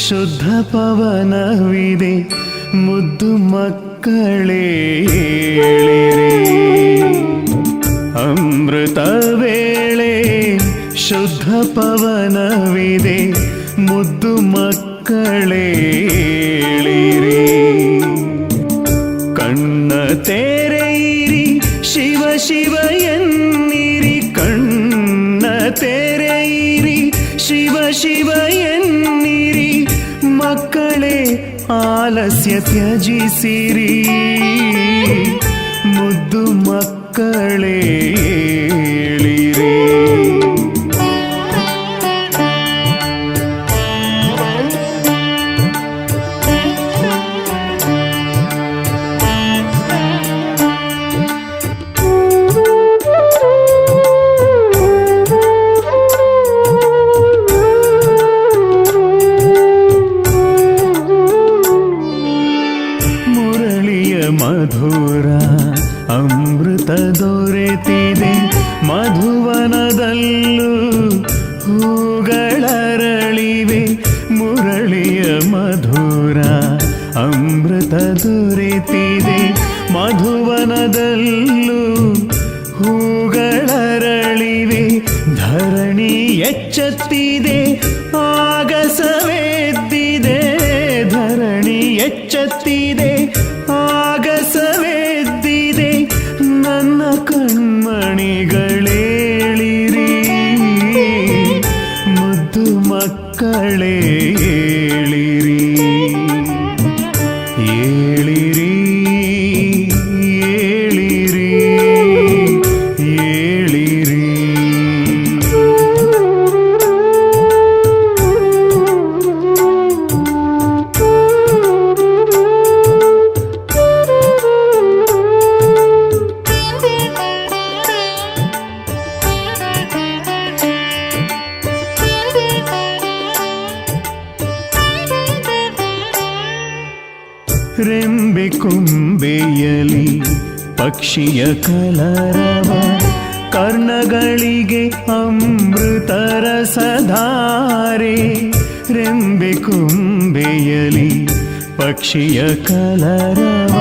ಶುದ್ಧ ಪವನವಿದೆ ಮುದ್ದು ಮಕ್ಕಳೇ ಏಳಿರಿ. ಅಮೃತ ವೇಳೆ ಶುದ್ಧ ಪವನವಿದೆ ಮುದ್ದು ಮಕ್ಕಳೇ ಏಳಿರಿ. ಕಣ್ಣ ತೆರೆಯಿರಿ ಶಿವ ಶಿವ ಎನ್ನಿರಿ, ಕಣ್ಣ ತೆರೆಯಿರಿ ಶಿವ ಶಿವ ಎನ್ನಿರಿ. ಮಕ್ಕಳೇ ಆಲಸ್ಯ ತ್ಯಜಿಸಿರಿ, ಮುದ್ದು ಮಕ್ಕಳೇ ಏಳಿರಿ. ಮಧುರ ಅಮೃತ ದೊರೆತಿದೆ ಮಧುವನದಲ್ಲೂ ಹೂಗಳರಳಿವೆ. ಮುರಳಿಯ ಮಧುರ ಅಮೃತ ದೊರೆತಿದೆ ಮಧುವನದಲ್ಲೂ ಹೂಗಳರಳಿವೆ. ಧರಣಿ ಎಚ್ಚತ್ತಿದೆ ಆಗಸವೆದ್ದಿದೆ, ಧರಣಿ ಎಚ್ಚತ್ತಿದೆ ಆಗಸವೆದ್ದಿದೆ. ನನ್ನ ಕಣ್ಮಣಿಗಳೇಳಿರಿ, ಮುದ್ದು ಮಕ್ಕಳೇ ಏಳಿರಿ. ಏಳಿರಿ ಏಳಿರಿ ಏಳಿರಿ. ರೆಂಬೆ ಕೊಂಬೆಯಲಿ ಪಕ್ಷಿಯ ಕಲರವ, ಕರ್ಣಗಳಿಗೆ ಅಮೃತರಸಧಾರೆ. ರೆಂಬೆ ಕೊಂಬೆಯಲಿ ಪಕ್ಷಿಯ ಕಲರವ,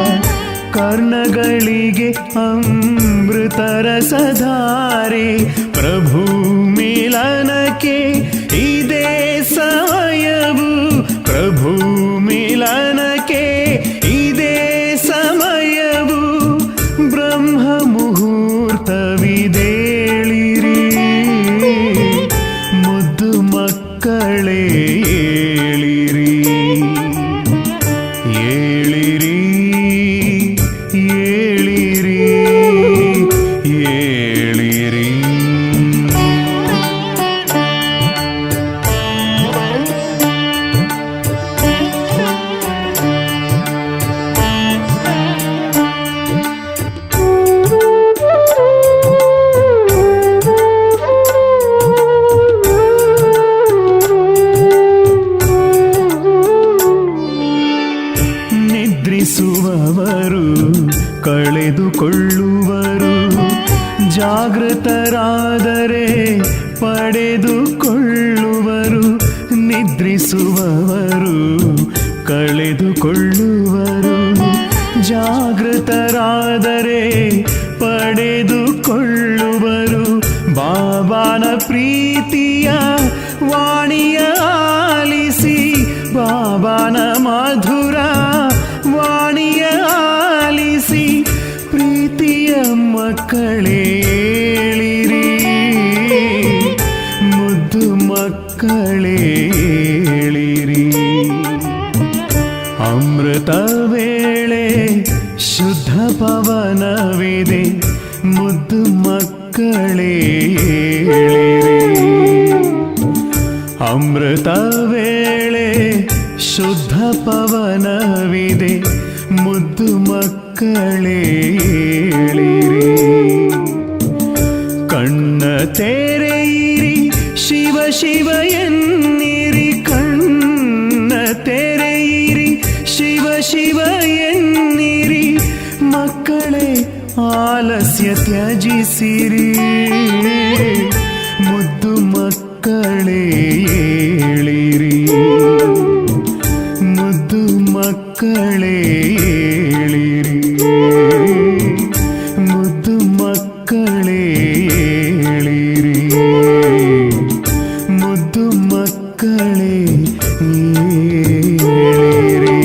ಕರ್ಣಗಳಿಗೆ ಅಮೃತರಸಧಾರೆ. ಪ್ರಭು ಮಿಲನಕ್ಕೆ ಇದೇ ಸಮಯವು, ಪ್ರಭು ಮಿಲನಕ್ಕೆ ಇದೇ ಸಮಯವು. ಬ್ರಹ್ಮ ಮುಹೂರ್ತವಿದೇಳಿರಿ, ಮುದ್ದು ಮಕ್ಕಳೇ ಏಳಿರಿ. ಏಳಿರಿ ಏಳಿರಿ ಏಳಿರಿ. ನಿದ್ರಿಸುವವರು ಕಳೆದುಕೊಳ್ಳುವರು, ಜಾಗೃತರಾದರೆ ಪಡೆದುಕೊಳ್ಳುವರು. ನಿದ್ರಿಸುವವರು ಕಳೆದುಕೊಳ್ಳುವರು, ಜಾಗೃತರಾದರೆ ಪಡೆದುಕೊಳ್ಳುವರು. ಬಾಬಾನ ಪ್ರೀತಿಯ ವಾಣಿಯ ಆಲಿಸಿ, ಬಾಬಾನ ಮಧುರ ವಾಣಿಯ ಆಲಿಸಿ. ಪ್ರೀತಿಯ ಮಕ್ಕಳೇ ಏಳಿರಿ, ಮುದ್ದು ಮಕ್ಕಳೇ ಏಳಿರಿ. ಅಮೃತ ವೇಳೆ ಶುದ್ಧ ಪವನವಿದೆ ಮುದ್ದು ಮಕ್ಕಳೇ ಏಳಿರಿ. ಅಮೃತ ವೇಳೆ ಶುದ್ಧ ಪವನವಿದೆ ಮುದ್ದು ಮಕ್ಕಳೇ ಏಳಿರಿ. ಕಣ್ಣ ತೆರೆಯಿರಿ ಶಿವ ಶಿವ ಎನ್ನಿರಿ, ಕಣ್ಣ ತೆರೆಯಿರಿ ಶಿವ ಶಿವ ಎನ್ನಿರಿ. ಮಕ್ಕಳೇ ಆಲಸ್ಯ ತ್ಯಜಿಸಿರಿ, ಮುದ್ದು ಮಕ್ಕಳೇ ಏಳಿರಿ. ಮುದ್ದು ಮಕ್ಕಳೇ ಏಳಿರಿ, ಮುದ್ದು ಮಕ್ಕಳೇ ಏಳಿರಿ.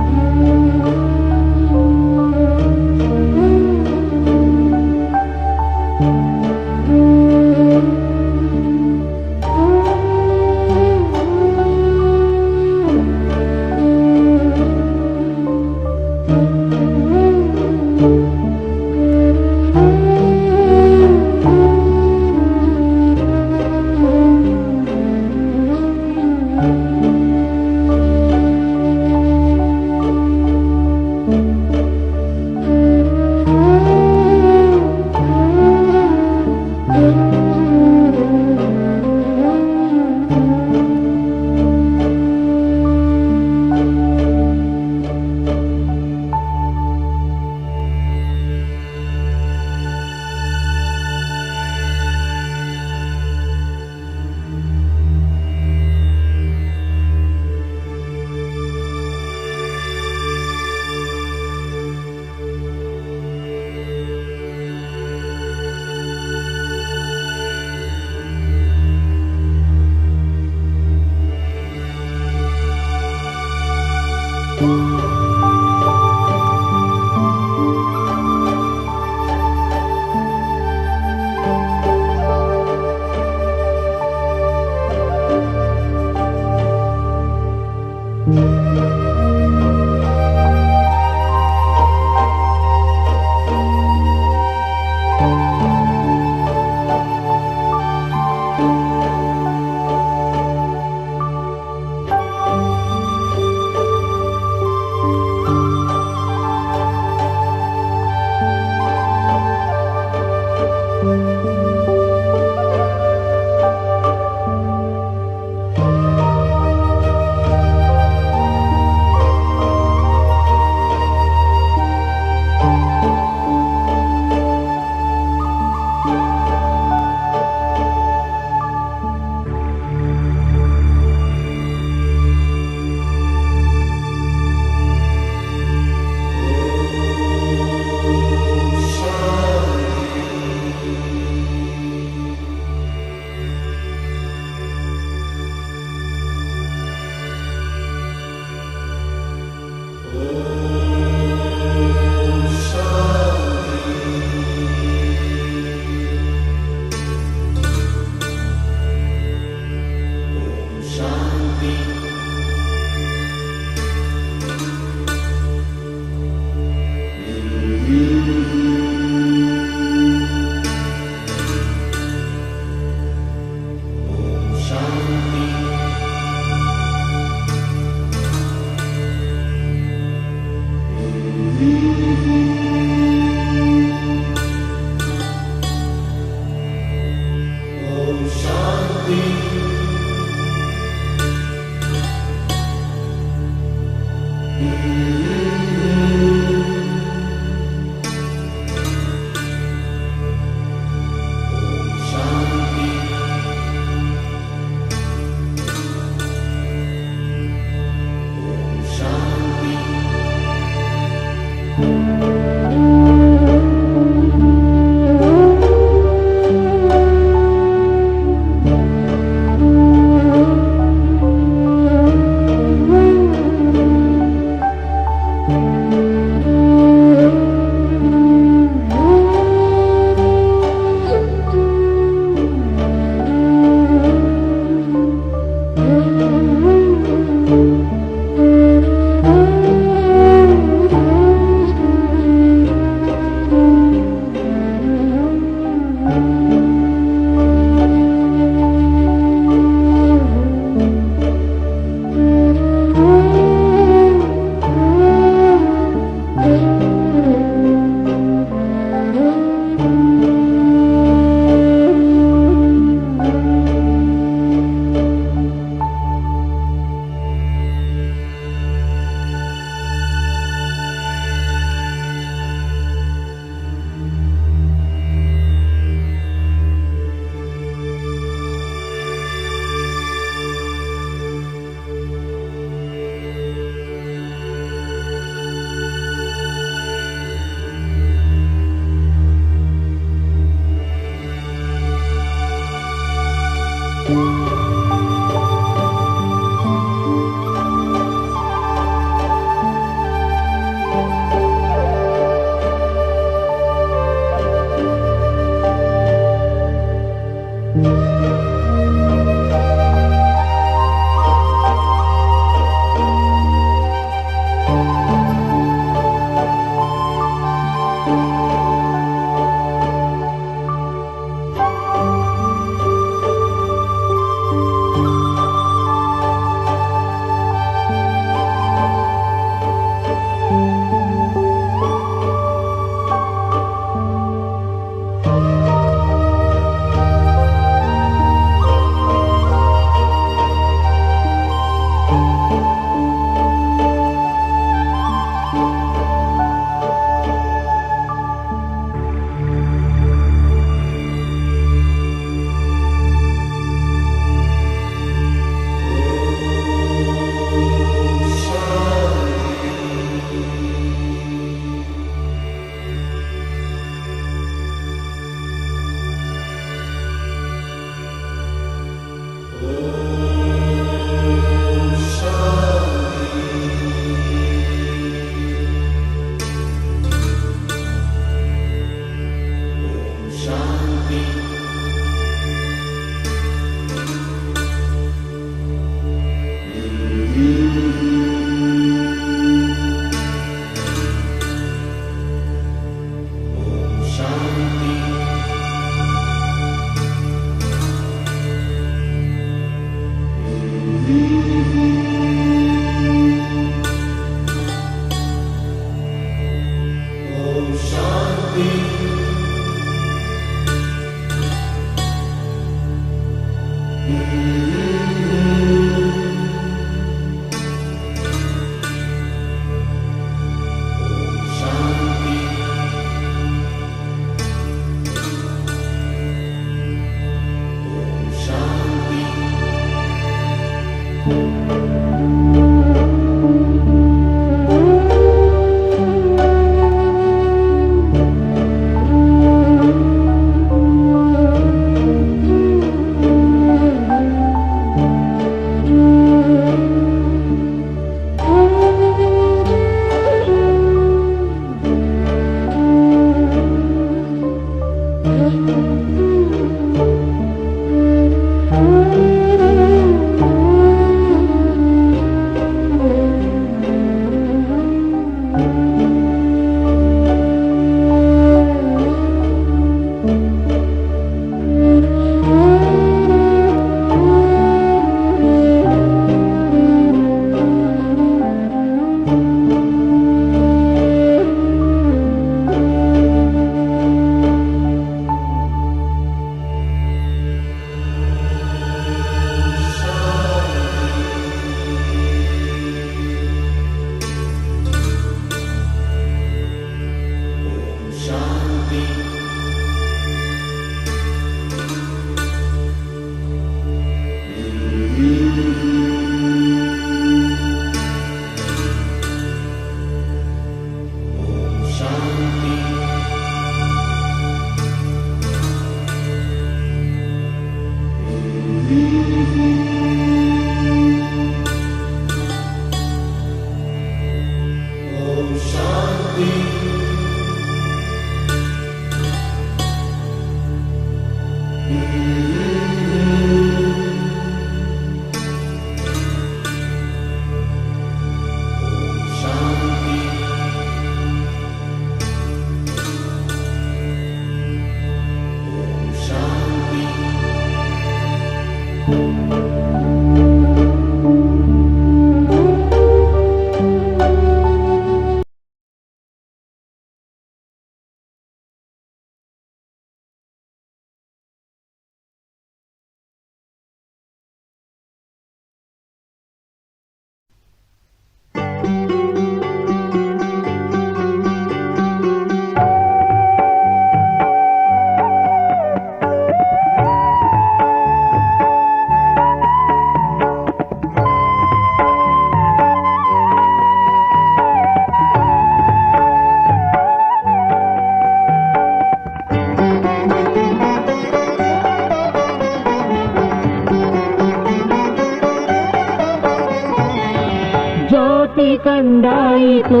ಕಂಡಾಯಿತು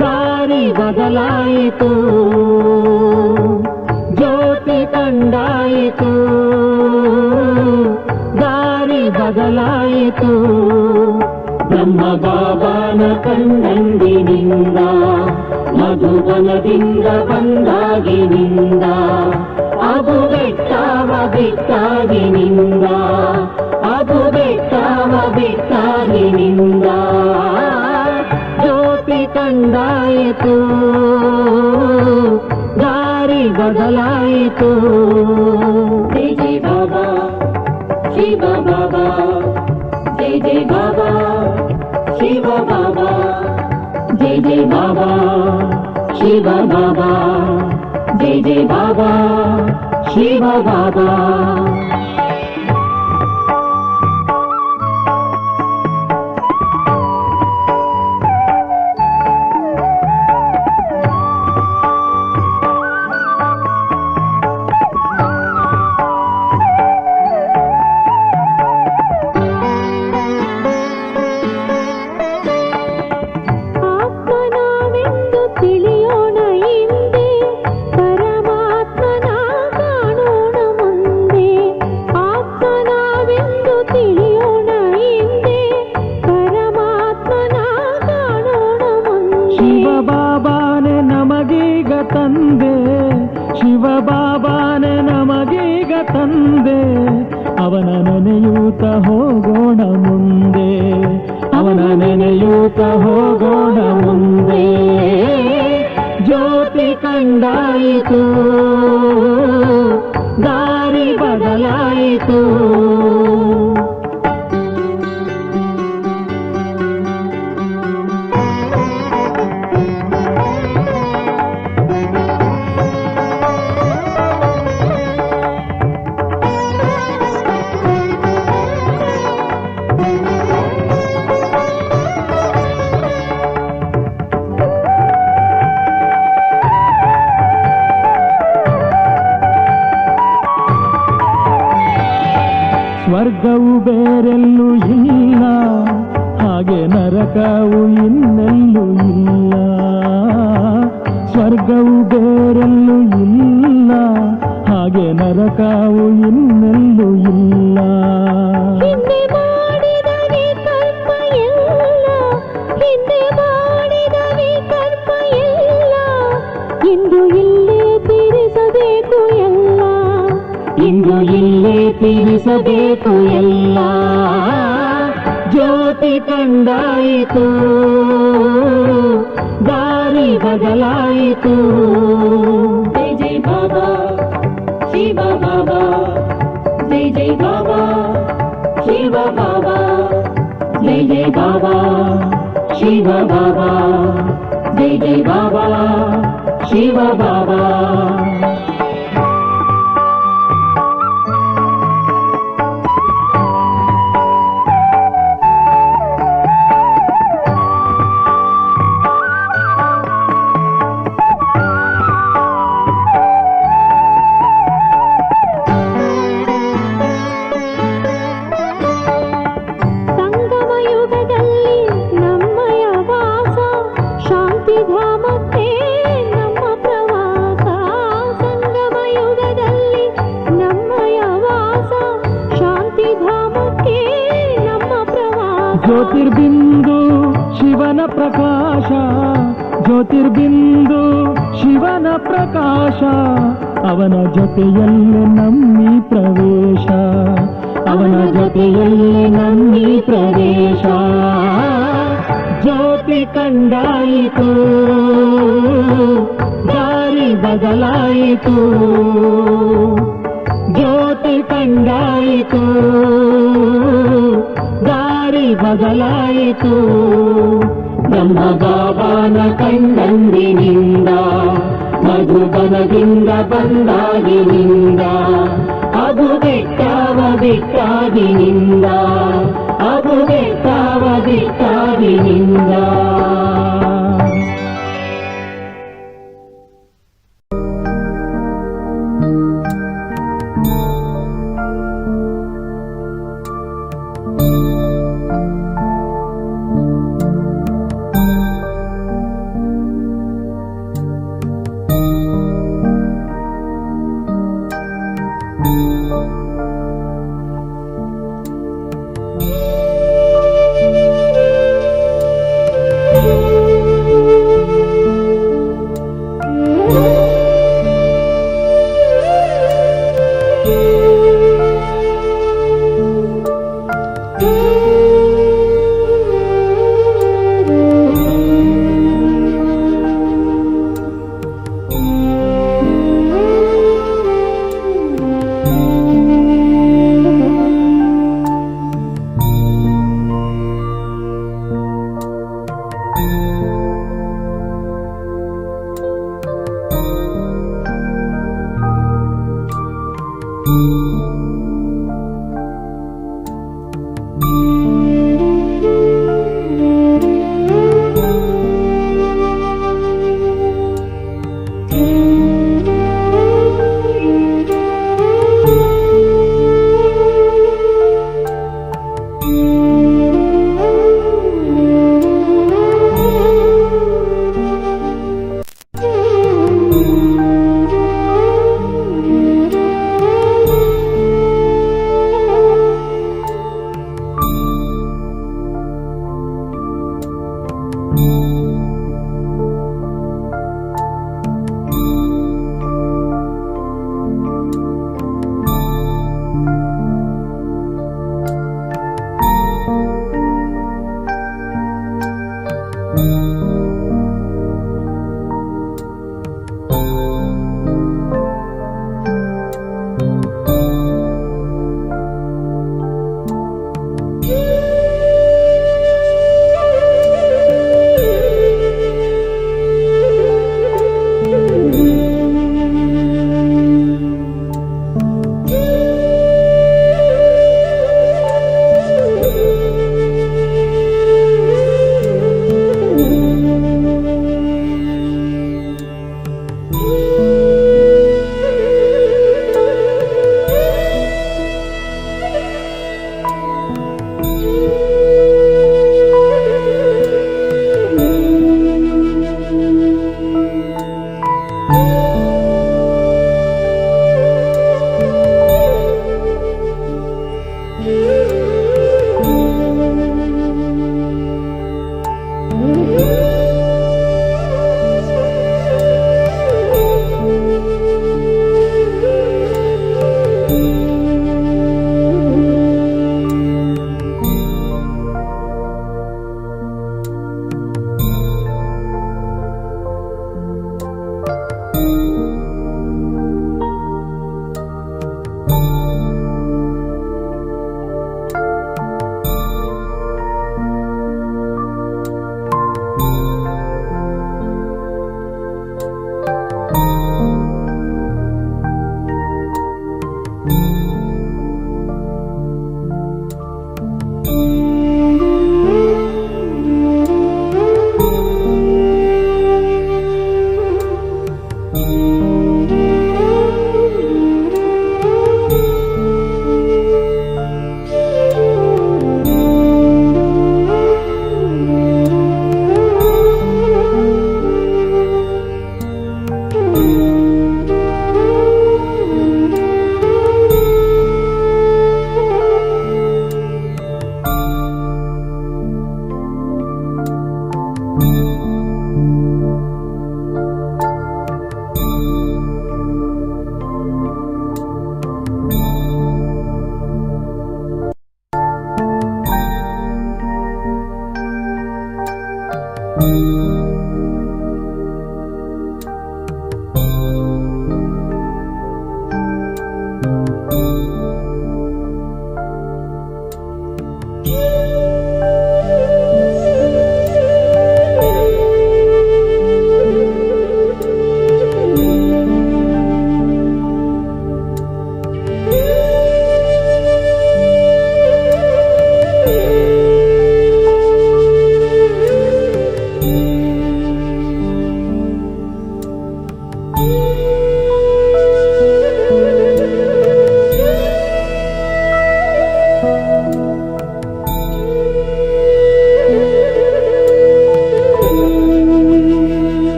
ದಾರಿ ಬದಲಾಯಿತು ಜ್ಯೋತಿ ಕಂಡಾಯಿತು ದಾರಿ ಬದಲಾಯಿತು ಬ್ರಹ್ಮ ಬಾಬಾನ ಕಣ್ಣಂದಿನಿಂದ ಮಧುಬನದಿಂದ ಬಂದಾಗಿನಿಂದ ಅದು ಬೆಟ್ಟವ ಬಿಟ್ಟಾಗಿನಿಂದ ಅದು ಬೆಟ್ಟವ ಬಿಟ್ಟಾಗಿನಿಂದ ಜ್ಯೋತಿ ಕಂಡಾಯಿತು ದಾರಿ ಬದಲಾಯಿತು ಜೈ ಜೈ ಬಾಬಾ ಶಿವ ಬಾಬಾ ಜೈ ಜೈ ಬಾಬಾ ಶಿವ ಬಾಬಾ ಜೈ ಜೈ ಬಾಬಾ ಶಿವ ಬಾಬಾ ಜೈ ಜೈ ಬಾಬಾ ಶಿವ ಬಾಬಾ ಬಾಬಾನೆ ನಮಗೀಗ ತಂದೆ ಅವನ ನೆನೆಯೂತ ಹೋಗೋಣ ಮುಂದೆ ಅವನ ನೆನೆಯೂತ ಹೋಗೋಣ ಮುಂದೆ ಜ್ಯೋತಿ ಕಂಡಾಯಿತು ದಾರಿ ಬದಲಾಯಿತು ಸ್ವರ್ಗವು ಬೇರೆಲ್ಲೂ ಇಲ್ಲ, ಹಾಗೆ ನರಕವು ಇನ್ನೆಲ್ಲೂ ಇಲ್ಲ. ಸ್ವರ್ಗವು ಬೇರೆಲ್ಲೂ ಇಲ್ಲ, ಹಾಗೆ ನರಕವು ಇನ್ನೆಲ್ಲೂ ಇಲ್ಲ. ಹಿಂದೆ ಮಾಡಿದ ವಿಕಲ್ಪ ಎಲ್ಲ, ಹಿಂದೆ ಮಾಡಿದ ವಿಕಲ್ಪ ಎಲ್ಲ, ಇಂದು ಇಲ್ಲೇ ತೀರಿಸಬೇಕು ಎಲ್ಲ, ಇಂದು ಇಲ್ಲೇ ತೀರಿಸಬೇಕು ಎಲ್ಲ. ಜ್ಯೋತಿ ಕಂಡಾಯಿತು, ದಾರಿ ಬದಲಾಯಿತು. ಜೈ ಜೈ ಬಾಬಾ ಶಿವ ಬಾಬಾ, ಜೈ ಜೈ ಬಾಬಾ ಶಿವ ಬಾಬಾ, ಜೈ ಜೈ ಬಾಬಾ ಶಿವ ಬಾಬಾ, ಜೈ ಜೈ ಬಾಬಾ ಶಿವ ಬಾಬಾ. ಸಂಗಮ ಯುಗದಲ್ಲಿ ನಮ್ಮಯ ವಾಸ, ಶಾಂತಿಧಾಮಕ್ಕೆ ನಮ್ಮ ಪ್ರವಾಸ. ಸಂಗಮ ಯುಗದಲ್ಲಿ ನಮ್ಮಯ ವಾಸ, ಶಾಂತಿಧಾಮಕ್ಕೆ ನಮ್ಮ ಪ್ರವಾಸ. ಜ್ಯೋತಿರ್ಬಿಂದು ಶಿವನ ಪ್ರಕಾಶ, ಜ್ಯೋತಿರ್ಬಿಂದು ಶಿವನ ಪ್ರಕಾಶ, ಅವನ ಜೊತೆಯಲ್ಲೇ ನಮ್ಮಿ ಪ್ರವೇಶ, ಅವನ ಜೊತೆಯಲ್ಲೇ ನಮ್ಮಿ ಪ್ರವೇಶ. ಜ್ಯೋತಿ ಕಂಡಾಯಿತು, ದಾರಿ ಬದಲಾಯಿತು. ಜ್ಯೋತಿ ಕಂಡಾಯಿತು, ದಾರಿ ಬದಲಾಯಿತು. ನಮ್ಮ ಬಾಬಾನ ಕಂಡಂದಿನಿಂದ, ಮಧುಬನದಿಂದ ಬಂದಾಗಿನಿಂದ, ಅದು ಬೆಟ್ಟವ ಬಿಟ್ಟಾಗಿನಿಂದ, ಅದು ಬೆಟ್ಟವ ಬಿಟ್ಟಾಗಿನಿಂದ.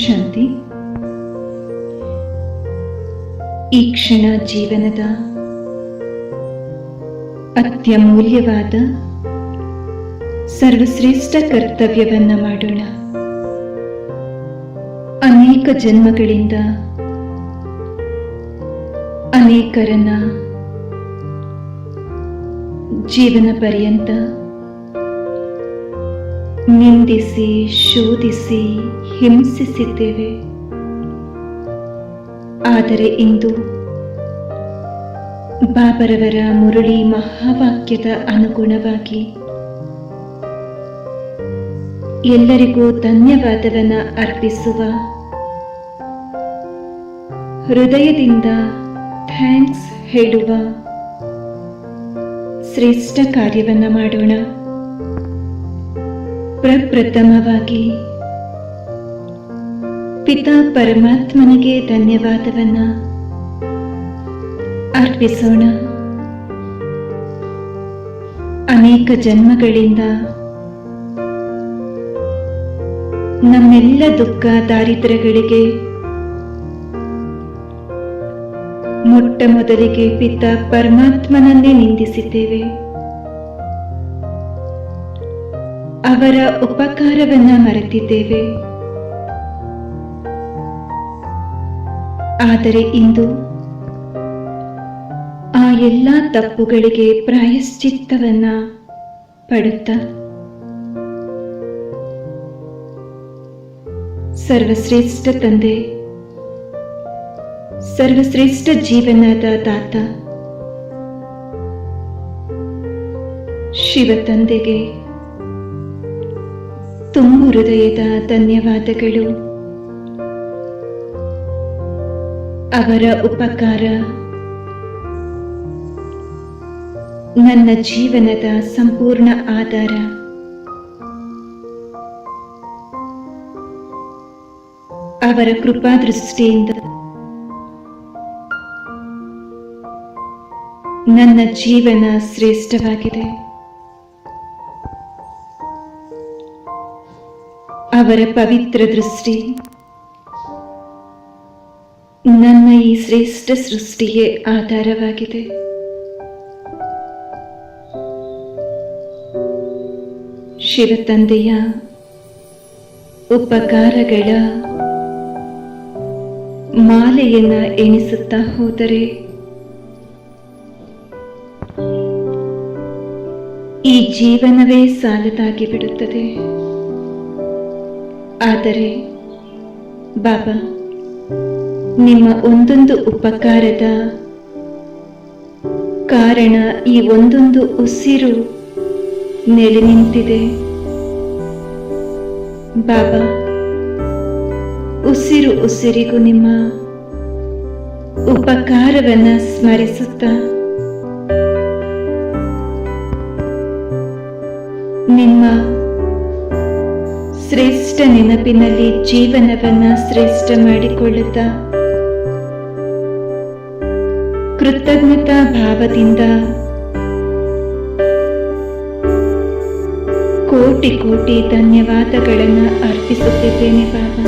ಶಾಂತಿ. ಈ ಕ್ಷಣ ಜೀವನದ ಅತ್ಯಮೂಲ್ಯವಾದ ಸರ್ವಶ್ರೇಷ್ಠ ಕರ್ತವ್ಯವನ್ನ ಮಾಡೋಣ. ಅನೇಕ ಜನ್ಮಗಳಿಂದ ಅನೇಕರನ್ನ ಜೀವನ ಪರ್ಯಂತ ನಿಂದಿಸಿ, ಶೋಧಿಸಿ, ಹಿಂಸಿಸಿದ್ದೇವೆ. ಆದರೆ ಇಂದು ಬಾಬರವರ ಮುರಳಿ ಮಹಾವಾಕ್ಯದ ಅನುಗುಣವಾಗಿ ಎಲ್ಲರಿಗೂ ಧನ್ಯವಾದವನ್ನ ಅರ್ಪಿಸುವ, ಹೃದಯದಿಂದ ಥ್ಯಾಂಕ್ಸ್ ಹೇಳುವ ಶ್ರೇಷ್ಠ ಕಾರ್ಯವನ್ನ ಮಾಡೋಣ. ಪ್ರಪ್ರಥಮವಾಗಿ ಪಿತಾ ಪರಮಾತ್ಮನಿಗೆ ಧನ್ಯವಾದವನ್ನ ಅರ್ಪಿಸೋಣ. ಅನೇಕ ಜನ್ಮಗಳಿಂದ ನಮ್ಮೆಲ್ಲ ದುಃಖ ದಾರಿದ್ರ್ಯಗಳಿಗೆ ಮೊಟ್ಟ ಮೊದಲಿಗೆ ಪಿತಾ ಪರಮಾತ್ಮನನ್ನೇ ನಿಂದಿಸಿದ್ದೇವೆ. ಅವರ ಉಪಕಾರವನ್ನ ಮರೆತಿದ್ದೇವೆ. ಆದರೆ ಇಂದು ಆ ಎಲ್ಲ ತಪ್ಪುಗಳಿಗೆ ಪ್ರಾಯಶ್ಚಿತ್ತವನ್ನ ಪಡುತ್ತಾ ಸರ್ವಶ್ರೇಷ್ಠ ತಂದೆ, ಸರ್ವಶ್ರೇಷ್ಠ ಜೀವನದ ದಾತ ಶಿವ ತಂದೆಗೆ ತುಂಬು ಹೃದಯದ ಧನ್ಯವಾದಗಳು. ಅವರ ಉಪಕಾರ ನನ್ನ ಜೀವನದ ಸಂಪೂರ್ಣ ಆಧಾರ. ಅವರ ಕೃಪಾದೃಷ್ಟಿಯಿಂದ ನನ್ನ ಜೀವನ ಶ್ರೇಷ್ಠವಾಗಿದೆ. ಅವರ ಪವಿತ್ರ ದೃಷ್ಟಿ ನನ್ನ ಈ ಶ್ರೇಷ್ಠ ಸೃಷ್ಟಿಗೆ ಆಧಾರವಾಗಿದೆ. ಶಿವತಂದೆಯ ಉಪಕಾರಗಳ ಮಾಲೆಯನ್ನ ಎಣಿಸುತ್ತಾ ಹೋದರೆ ಈ ಜೀವನವೇ ಸಾಲದಾಗಿ ಬಿಡುತ್ತದೆ. ಆದರೆ ಬಾಬಾ, ನಿಮ್ಮ ಒಂದೊಂದು ಉಪಕಾರದ ಕಾರಣ ಈ ಒಂದೊಂದು ಉಸಿರು ನೆಲೆ ನಿಂತಿದೆ. ಬಾಬಾ, ಉಸಿರು ಉಸಿರಿಗೂ ನಿಮ್ಮ ಉಪಕಾರವನ್ನ ಸ್ಮರಿಸುತ್ತಾ ನಿಮ್ಮ ಶ್ರೇಷ್ಠ ನೆನಪಿನಲ್ಲಿ ಜೀವನವನ್ನ ಶ್ರೇಷ್ಠ ಮಾಡಿಕೊಳ್ಳುತ್ತಾ ಕೃತಜ್ಞತಾ ಭಾವದಿಂದ ಕೋಟಿ ಕೋಟಿ ಧನ್ಯವಾದಗಳನ್ನು ಅರ್ಪಿಸುತ್ತಿದ್ದೇನೆ ಬಾಬಾ.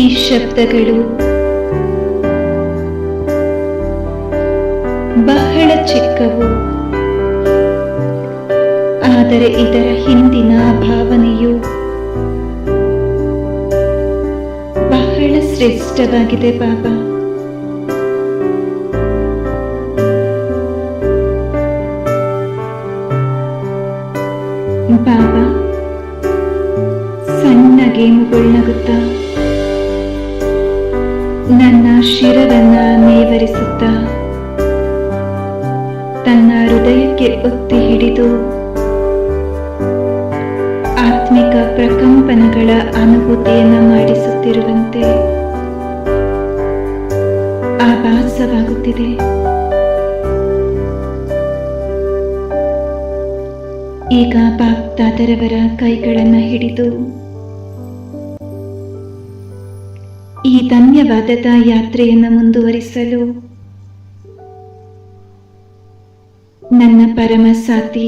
ಈ ಶಬ್ದಗಳು ಬಹಳ ಚಿಕ್ಕವು, ಆದರೆ ಇದರ ಹಿಂದಿನ ಭಾವನೆಯು ಬಹಳ ಶ್ರೇಷ್ಠವಾಗಿದೆ ಬಾಬಾ. ಬಾಬಾ ಸಣ್ಣಗೆ ಮುಗುಳ್ನಗುತ್ತಾ ನನ್ನ ಶಿರವನ್ನ ನೇವರಿಸುತ್ತಾ ತನ್ನ ಹೃದಯಕ್ಕೆ ಒತ್ತಿ ಹಿಡಿದು ಆತ್ಮಿಕ ಪ್ರಕಂಪನಗಳ ಅನುಭೂತಿಯನ್ನ ಮಾಡಿಸುತ್ತಿರುವಂತೆ ಆಭಾಸವಾಗುತ್ತಿದೆ. ಈಗ ಬಾಪ್ದಾದರವರ ಕೈಗಳನ್ನ ಹಿಡಿದು ಈ ಧನ್ಯವಾದದ ಯಾತ್ರೆಯನ್ನು ಮುಂದುವರಿಸಲು ನನ್ನ ಪರಮ ಸಾಥಿ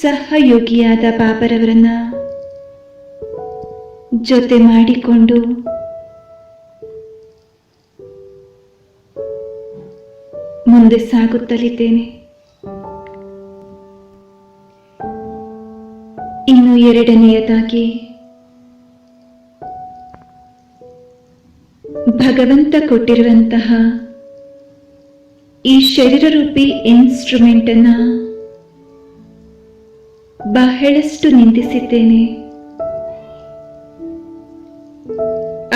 ಸಹಯೋಗಿಯಾದ ಬಾಬರವರನ್ನ ಜೊತೆ ಮಾಡಿಕೊಂಡು ಮುಂದೆ ಸಾಗುತ್ತಲಿದ್ದೇನೆ. ಇನ್ನು ಎರಡನೆಯದಾಗಿ ಭಗವಂತ ಕೊಟ್ಟಿರುವಂತಹ ಈ ಶರೀರರೂಪಿ ಇನ್ಸ್ಟ್ರೂಮೆಂಟ್ ಅನ್ನ ಬಹಳಷ್ಟು ನಿಂದಿಸಿದ್ದೇನೆ.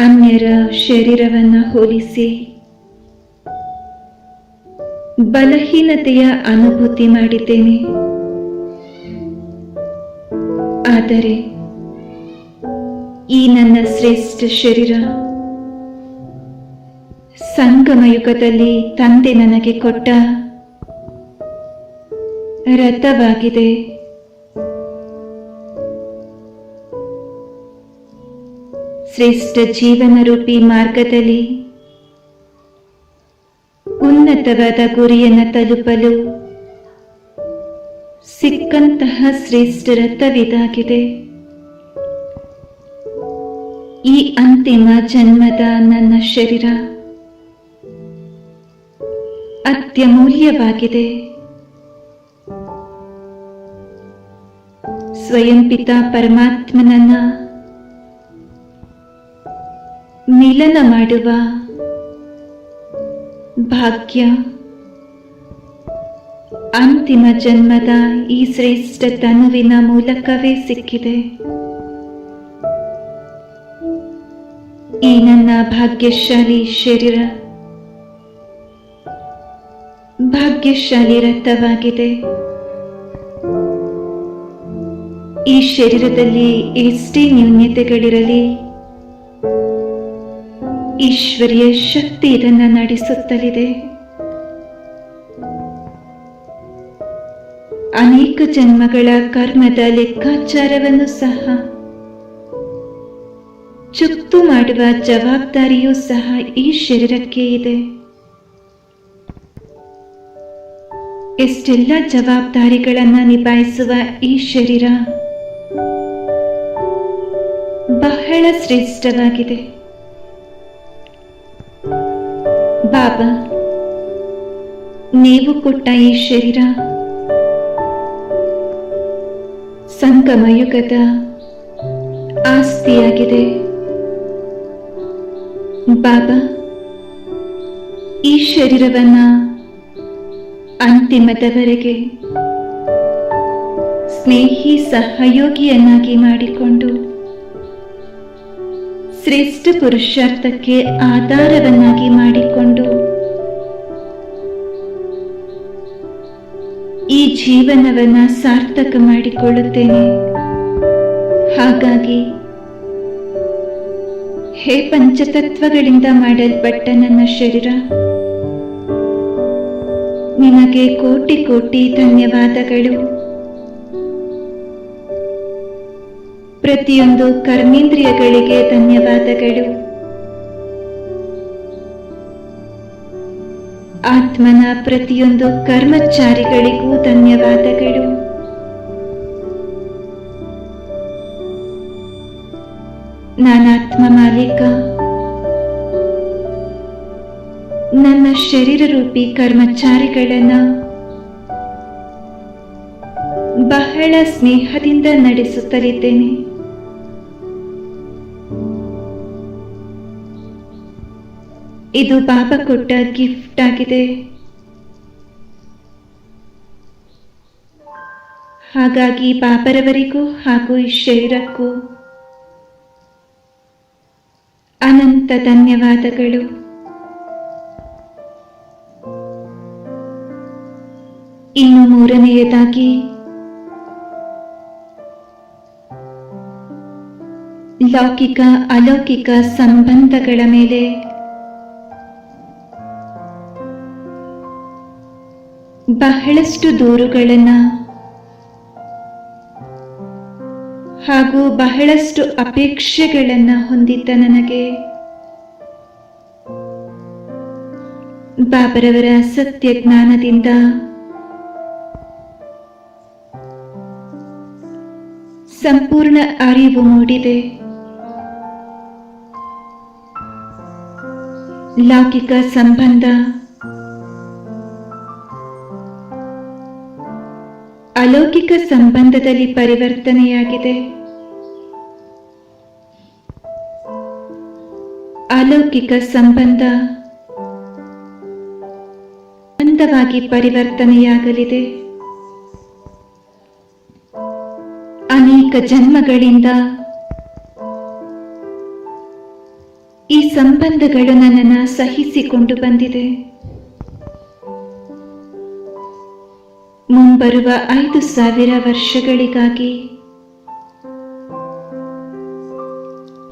ಅನ್ಯರ ಶರೀರವನ್ನ ಹೋಲಿಸಿ ಬಲಹೀನತೆಯ ಅನುಭೂತಿ ಮಾಡಿದ್ದೇನೆ. ಆದರೆ ಈ ನನ್ನ ಶ್ರೇಷ್ಠ ಶರೀರ ಸಂಗಮ ಯುಗದಲ್ಲಿ ತಂದೆ ನನಗೆ ಕೊಟ್ಟ ರಥವಾಗಿದೆ. ಶ್ರೇಷ್ಠ ಜೀವನ ರೂಪಿ ಮಾರ್ಗದಲ್ಲಿ ಉನ್ನತವಾದ ಗುರಿಯನ್ನು ತಲುಪಲು ಸಿಕ್ಕಂತಹ ಶ್ರೇಷ್ಠ ರಥವಿದಾಗಿದೆ. ಈ ಅಂತಿಮ ಜನ್ಮದ ನನ್ನ ಶರೀರ ಅತ್ಯಮೂಲ್ಯವಾಗಿದೆ. ಸ್ವಯಂ ಪಿತಾ ಪರಮಾತ್ಮನನ್ನ ಮಿಲನ ಮಾಡುವ ಭಾಗ್ಯ ಅಂತಿಮ ಜನ್ಮದ ಈ ಶ್ರೇಷ್ಠ ತನುವಿನ ಮೂಲಕವೇ ಸಿಕ್ಕಿದೆ. ಈ ನನ್ನ ಭಾಗ್ಯಶಾಲಿ ಶರೀರ ಭಾಗ್ಯಶಾಲಿ ರಥವಾಗಿದೆ. ಈ ಶರೀರದಲ್ಲಿ ಎಷ್ಟೇ ನ್ಯೂನ್ಯತೆಗಳಿರಲಿ ಈಶ್ವರಿಯ ಶಕ್ತಿ ಇದನ್ನ ನಡೆಸುತ್ತಲಿದೆ. ಅನೇಕ ಜನ್ಮಗಳ ಕರ್ಮದ ಲೆಕ್ಕಾಚಾರವನ್ನು ಸಹ ಚುಕ್ತು ಮಾಡುವ ಜವಾಬ್ದಾರಿಯೂ ಸಹ ಈ ಶರೀರಕ್ಕೆ ಇದೆ. ಎಷ್ಟೆಲ್ಲ ಜವಾಬ್ದಾರಿಗಳನ್ನು ನಿಭಾಯಿಸುವ ಈ ಶರೀರ ಬಹಳ ಶ್ರೇಷ್ಠವಾಗಿದೆ. ಬಾಬಾ, ನೀವು ಕೊಟ್ಟ ಈ ಶರೀರ ಸಂಗಮಯುಗದ ಆಸ್ತಿಯಾಗಿದೆ. ಬಾಬಾ, ಈ ಶರೀರವನ್ನ ಅಂತಿಮದವರೆಗೆ ಸ್ನೇಹಿ ಸಹಯೋಗಿಯನ್ನಾಗಿ ಮಾಡಿಕೊಂಡು ಶ್ರೇಷ್ಠ ಪುರುಷಾರ್ಥಕ್ಕೆ ಆಧಾರವನ್ನಾಗಿ ಮಾಡಿಕೊಂಡು ಈ ಜೀವನವನ್ನ ಸಾರ್ಥಕ ಮಾಡಿಕೊಳ್ಳುತ್ತೇನೆ. ಹಾಗಾಗಿ ಹೇ ಪಂಚತತ್ವಗಳಿಂದ ಮಾಡಲ್ಪಟ್ಟ ನನ್ನ ಶರೀರ, ನಿನಗೆ ಕೋಟಿ ಕೋಟಿ ಧನ್ಯವಾದಗಳು. ಪ್ರತಿಯೊಂದು ಕರ್ಮೇಂದ್ರಿಯಗಳಿಗೆ ಧನ್ಯವಾದಗಳು. ಆತ್ಮನ ಪ್ರತಿಯೊಂದು ಕರ್ಮಚಾರಿಗಳಿಗೂ ಧನ್ಯವಾದಗಳು. ನಾನಾತ್ಮ ಮಾಲೀಕ, ನನ್ನ ಶರೀರ ರೂಪಿ ಕರ್ಮಚಾರಿಗಳನ್ನ ಬಹಳ ಸ್ನೇಹದಿಂದ ನಡೆಸುತ್ತಲಿದ್ದೇನೆ. ಇದು ಬಾಬಾ ಕೊಟ್ಟ ಗಿಫ್ಟ್ ಆಗಿದೆ. ಹಾಗಾಗಿ ಬಾಬರವರಿಗೂ ಹಾಗೂ ಈ ಶರೀರಕ್ಕೂ ಅನಂತ ಧನ್ಯವಾದಗಳು. ಇನ್ನು ಮೂರನೆಯದಾಗಿ ಲೌಕಿಕ ಅಲೌಕಿಕ ಸಂಬಂಧಗಳ ಮೇಲೆ ಬಹಳಷ್ಟು ದೂರುಗಳನ್ನ ಹಾಗೂ ಬಹಳಷ್ಟು ಅಪೇಕ್ಷೆಗಳನ್ನ ಹೊಂದಿದ್ದ ನನಗೆ ಬಾಬರವರ ಸತ್ಯ ಜ್ಞಾನದಿಂದ ಸಂಪೂರ್ಣ ಅರಿವು ಮೂಡಿದೆ. ಲೌಕಿಕ ಸಂಬಂಧ ಅಲೌಕಿಕ ಸಂಬಂಧದಲ್ಲಿ ಪರಿವರ್ತನೆಯಾಗಿದೆ. ಅಲೌಕಿಕ ಸಂಬಂಧ ಅಂದವಾಗಿ ಪರಿವರ್ತನೆಯಾಗಲಿದೆ. ಅನೇಕ ಜನ್ಮಗಳಿಂದ ಈ ಸಂಬಂಧಗಳು ನನ್ನನ್ನು ಸಹಿಸಿಕೊಂಡು ಬಂದಿದೆ. ಮುಂಬರುವ 5000 ವರ್ಷಗಳಿಗಾಗಿ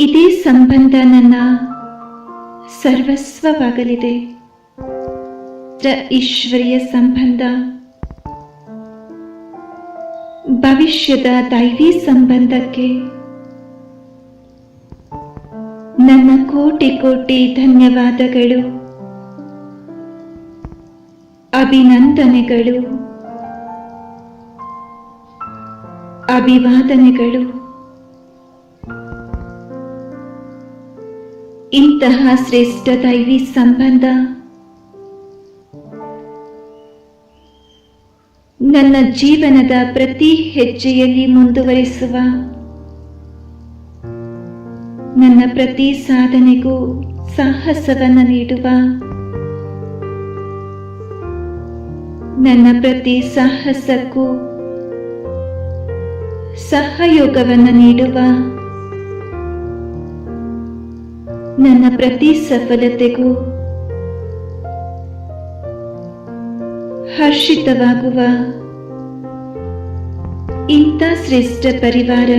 ಇದೇ ಸಂಬಂಧ ನನ್ನ ಸರ್ವಸ್ವವಾಗಲಿದೆ. ಈಶ್ವರೀಯ ಸಂಬಂಧ ಭವಿಷ್ಯದ ದೈವಿ ಸಂಬಂಧಕ್ಕೆ ನನ್ನ ಕೋಟಿ ಕೋಟಿ ಧನ್ಯವಾದಗಳು, ಅಭಿನಂದನೆಗಳು, ಅಭಿವಾದನೆಗಳು. ಇಂತಹ ಶ್ರೇಷ್ಠ ದೈವಿ ಸಂಬಂಧ ನನ್ನ ಜೀವನದ ಪ್ರತಿ ಹೆಜ್ಜೆಯಲ್ಲಿ ಮುಂದುವರಿಸುವ, ನನ್ನ ಪ್ರತಿ ಸಾಧನೆಗೂ ಸಾಹಸವನ್ನು ನೀಡುವ, ನನ್ನ ಪ್ರತಿ ಸಾಹಸಕ್ಕೂ ಸಹಯೋಗವನ್ನು ನೀಡುವ, ನನ್ನ ಪ್ರತಿ ಸಫಲತೆಗೂ ಹರ್ಷಿತವಾಗುವ ಇಂಥ ಶ್ರೇಷ್ಠ ಪರಿವಾರ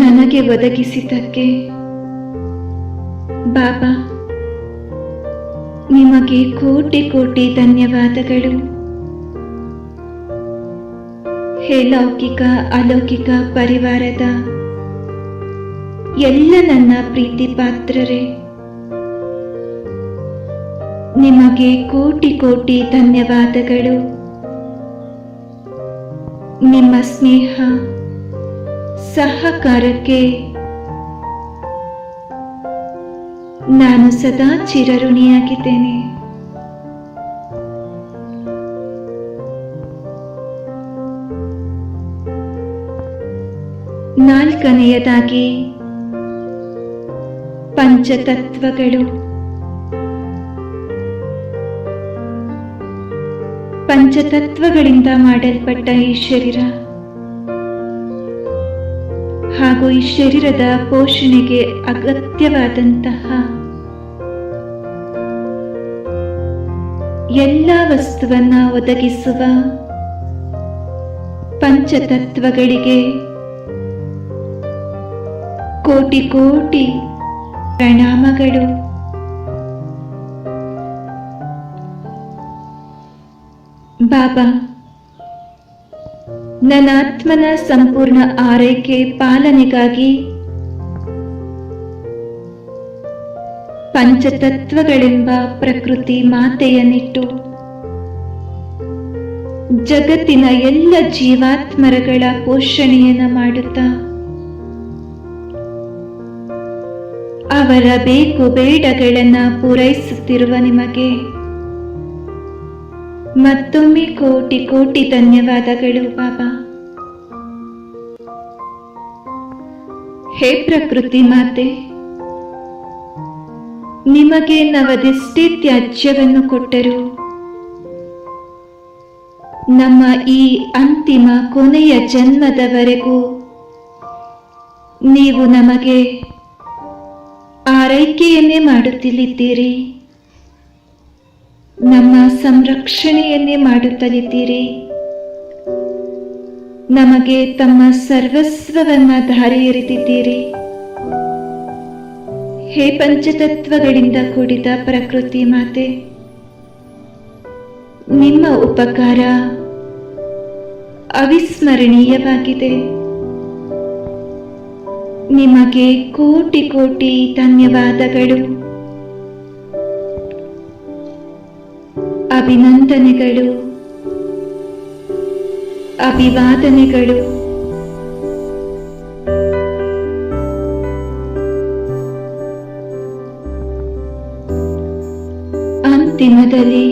ನನಗೆ ಒದಗಿಸಿದ್ದಕ್ಕೆ ಬಾಬಾ ನಿಮಗೆ ಕೋಟಿ ಕೋಟಿ ಧನ್ಯವಾದಗಳು. ಹೇ ಲೌಕಿಕ ಅಲೌಕಿಕ ಪರಿವಾರದ ಎಲ್ಲ ನನ್ನ ಪ್ರೀತಿ ಪಾತ್ರರೇ, ನಿಮಗೆ ಕೋಟಿ ಕೋಟಿ ಧನ್ಯವಾದಗಳು. ನಿಮ್ಮ ಸ್ನೇಹ ಸಹಕಾರಕ್ಕೆ ನಾನು ಸದಾ ಚಿರಋಣಿಯಾಗಿದ್ದೇನೆ. ನಾಲ್ಕನೆಯದಾಗಿ ಪಂಚತತ್ವಗಳು. ಪಂಚತತ್ವಗಳಿಂದ ಮಾಡಲ್ಪಟ್ಟ ಈ ಶರೀರ ಹಾಗೂ ಈ ಶರೀರದ ಪೋಷಣೆಗೆ ಅಗತ್ಯವಾದಂತಹ ಎಲ್ಲ ವಸ್ತುವನ್ನ ಒದಗಿಸುವ ಪಂಚತತ್ವಗಳಿಗೆ ಕೋಟಿ ಕೋಟಿ ಪ್ರಣಾಮಗಳು. ಬಾಬಾ, ನನ್ನ ಆತ್ಮನ ಸಂಪೂರ್ಣ ಆರೈಕೆ ಪಾಲನೆಗಾಗಿ ಪಂಚತತ್ವಗಳೆಂಬ ಪ್ರಕೃತಿ ಮಾತೆಯನ್ನಿಟ್ಟು ಜಗತ್ತಿನ ಎಲ್ಲ ಜೀವಾತ್ಮರಗಳ ಪೋಷಣೆಯನ್ನ ಮಾಡುತ್ತಾ ಅವರ ಬೇಕು ಬೇಡಗಳನ್ನ ಪೂರೈಸುತ್ತಿರುವ ನಿಮಗೆ ಮತ್ತೊಮ್ಮೆ ಕೋಟಿ ಕೋಟಿ ಧನ್ಯವಾದಗಳು ಬಾಬಾ. ಹೇ ಪ್ರಕೃತಿ ಮಾತೆ, ನಿಮಗೆ ನಾವದೆಷ್ಟೇ ತ್ಯಾಜ್ಯವನ್ನು ಕೊಟ್ಟರೂ ನಮ್ಮ ಈ ಅಂತಿಮ ಕೊನೆಯ ಜನ್ಮದವರೆಗೂ ನೀವು ನಮಗೆ ಆರೈಕೆಯನ್ನೇ ಮಾಡುತ್ತಲಿದ್ದೀರಿ, ನಮ್ಮ ಸಂರಕ್ಷಣೆಯನ್ನೇ ಮಾಡುತ್ತಲಿದ್ದೀರಿ. ನಮಗೆ ತಮ್ಮ ಸರ್ವಸ್ವವನ್ನ ಧಾರೆ ಎರೆದಿದ್ದೀರಿ. ಹೇ ಪಂಚತತ್ವಗಳಿಂದ ಕೂಡಿದ ಪ್ರಕೃತಿ ಮಾತೆ, ನಿಮ್ಮ ಉಪಕಾರ ಅವಿಸ್ಮರಣೀಯವಾಗಿದೆ. ನಿಮಗೆ ಕೋಟಿ ಕೋಟಿ ಧನ್ಯವಾದಗಳು, ಅಭಿನಂದನೆಗಳು, ಅಭಿವಾದನೆಗಳು. ಅಂತಿಮದಲ್ಲಿ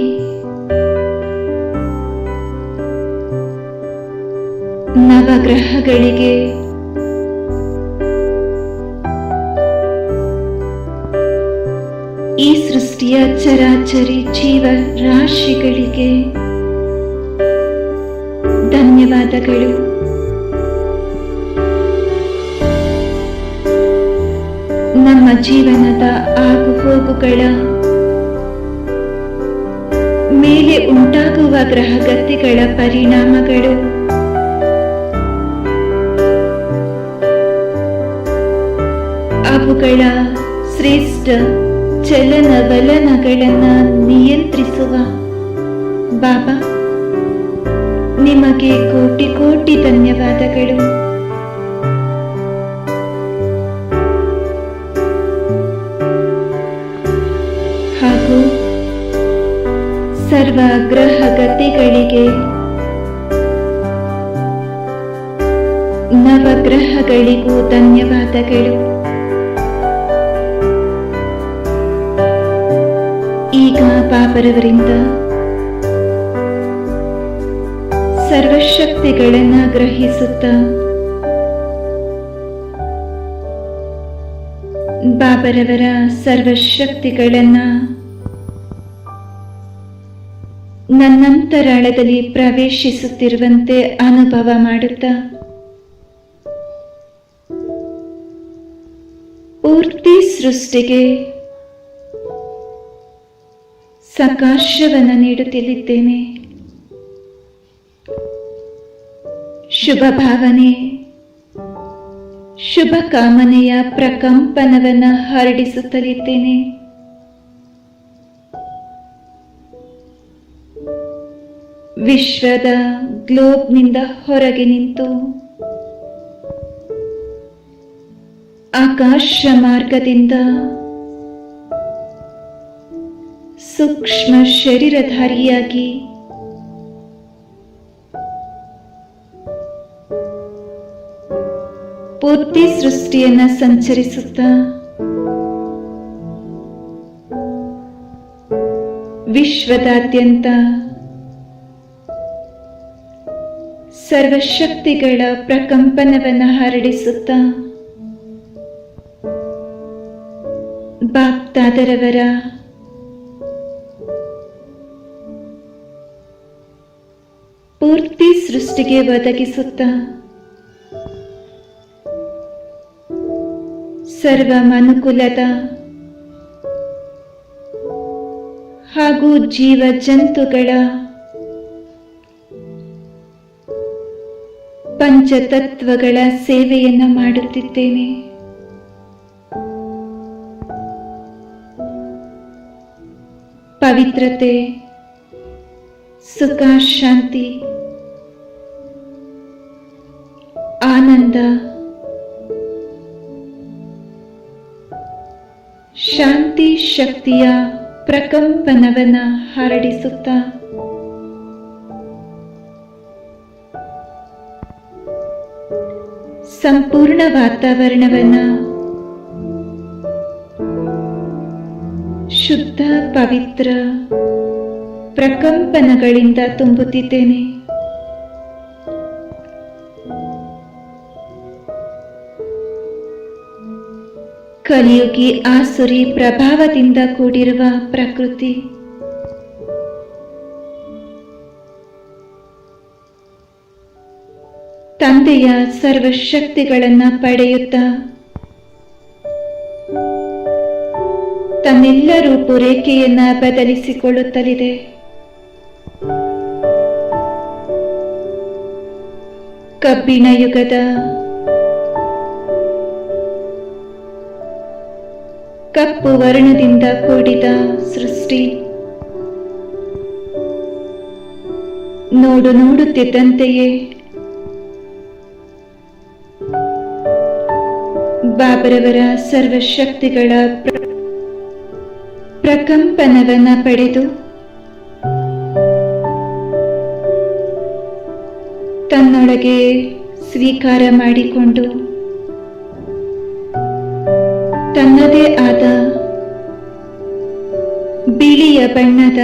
ನವಗ್ರಹಗಳಿಗೆ ಈ ಸೃಷ್ಟಿಯ ಚರಾಚರಿ ಜೀವ ರಾಶಿಗಳಿಗೆ ಧನ್ಯವಾದಗಳು. ನಮ್ಮ ಜೀವನದ ಆಗುಹೋಗುಗಳ ಮೇಲೆ ಉಂಟಾಗುವ ಗ್ರಹಗತಿಗಳ ಪರಿಣಾಮಗಳು ಅವುಗಳ ಶ್ರೇಷ್ಠ ಚಲನವಲನಗಳನ್ನು ನಿಯಂತ್ರಿಸುವ ಬಾಬಾ, ನಿಮಗೆ ಕೋಟಿ ಕೋಟಿ ಧನ್ಯವಾದಗಳು. ಹಾಗೂ ಸರ್ವ ಗ್ರಹಗತಿಗಳಿಗೆ ನವಗ್ರಹಗಳಿಗೂ ಧನ್ಯವಾದಗಳು. ಈಗ ಬಾಬರವರಿಂದ ಸರ್ವಶಕ್ತಿಗಳನ್ನ ಗ್ರಹಿಸುತ್ತ ಬಾಬರವರ ಸರ್ವಶಕ್ತಿಗಳನ್ನ ನನ್ನಂತರಾಳದಲ್ಲಿ ಪ್ರವೇಶಿಸುತ್ತಿರುವಂತೆ ಅನುಭವ ಮಾಡುತ್ತಾ ಪೂರ್ತಿ ಸೃಷ್ಟಿಗೆ ಸಕಾಶವನ್ನು ನೀಡುತ್ತಲಿದ್ದೇನೆ. ಶುಭ ಭಾವನೆ, ಶುಭ ಕಾಮನೆಯ ಪ್ರಕಂಪನವನ್ನು ಹರಡಿಸುತ್ತಲಿದ್ದೇನೆ. ವಿಶ್ವದ ಗ್ಲೋಬ್ನಿಂದ ಹೊರಗೆ ನಿಂತು ಆಕಾಶ ಮಾರ್ಗದಿಂದ ಸೂಕ್ಷ್ಮ ಶರೀರಧಾರಿಯಾಗಿ ಪೂರ್ತಿ ಸೃಷ್ಟಿಯನ್ನ ಸಂಚರಿಸುತ್ತಾ ವಿಶ್ವದಾದ್ಯಂತ ಸರ್ವಶಕ್ತಿಗಳ ಪ್ರಕಂಪನವನ್ನು ಹರಡಿಸುತ್ತಾ ಬಾಪ್ತಾದರವರ ಪೂರ್ತಿ ಸೃಷ್ಟಿಗೆ ಒದಗಿಸುತ್ತಾ ಸರ್ವ ಮನುಕುಲದ ಹಾಗೂ ಜೀವ ಜಂತುಗಳ ಪಂಚತತ್ವಗಳ ಸೇವೆಯನ್ನ ಮಾಡುತ್ತಿದ್ದೇನೆ. ಪವಿತ್ರತೆ, ಸುಖ, ಶಾಂತಿ, ಆನಂದ, ಶಾಂತಿ ಶಕ್ತಿಯ ಪ್ರಕಂಪನವನ್ನ ಹರಡಿಸುತ್ತಾ ಸಂಪೂರ್ಣ ವಾತಾವರಣವನ್ನ ಶುದ್ಧ ಪವಿತ್ರ ಪ್ರಕಂಪನಗಳಿಂದ ತುಂಬುತ್ತಿದ್ದೇನೆ. ಕಲಿಯುಗಿ ಆಸುರಿ ಪ್ರಭಾವದಿಂದ ಕೂಡಿರುವ ಪ್ರಕೃತಿ ತಂದೆಯ ಸರ್ವಶಕ್ತಿಗಳನ್ನ ಪಡೆಯುತ್ತಾ ತನ್ನೆಲ್ಲ ರೂಪುರೇಖೆಯನ್ನ ಬದಲಿಸಿಕೊಳ್ಳುತ್ತಲಿದೆ. ಕಬ್ಬಿಣ ಯುಗದ ಕಪ್ಪು ವರ್ಣದಿಂದ ಕೂಡಿದ ಸೃಷ್ಟಿ ನೋಡುತ್ತಿದ್ದಂತೆಯೇ ಬಾಬರವರ ಸರ್ವಶಕ್ತಿಗಳ ಪ್ರಕಂಪನವನ್ನ ಪಡೆದು ತನ್ನೊಳಗೆ ಸ್ವೀಕಾರ ಮಾಡಿಕೊಂಡು ತನ್ನದೇ ಆದ ಬಿಳಿಯ ಬಣ್ಣದ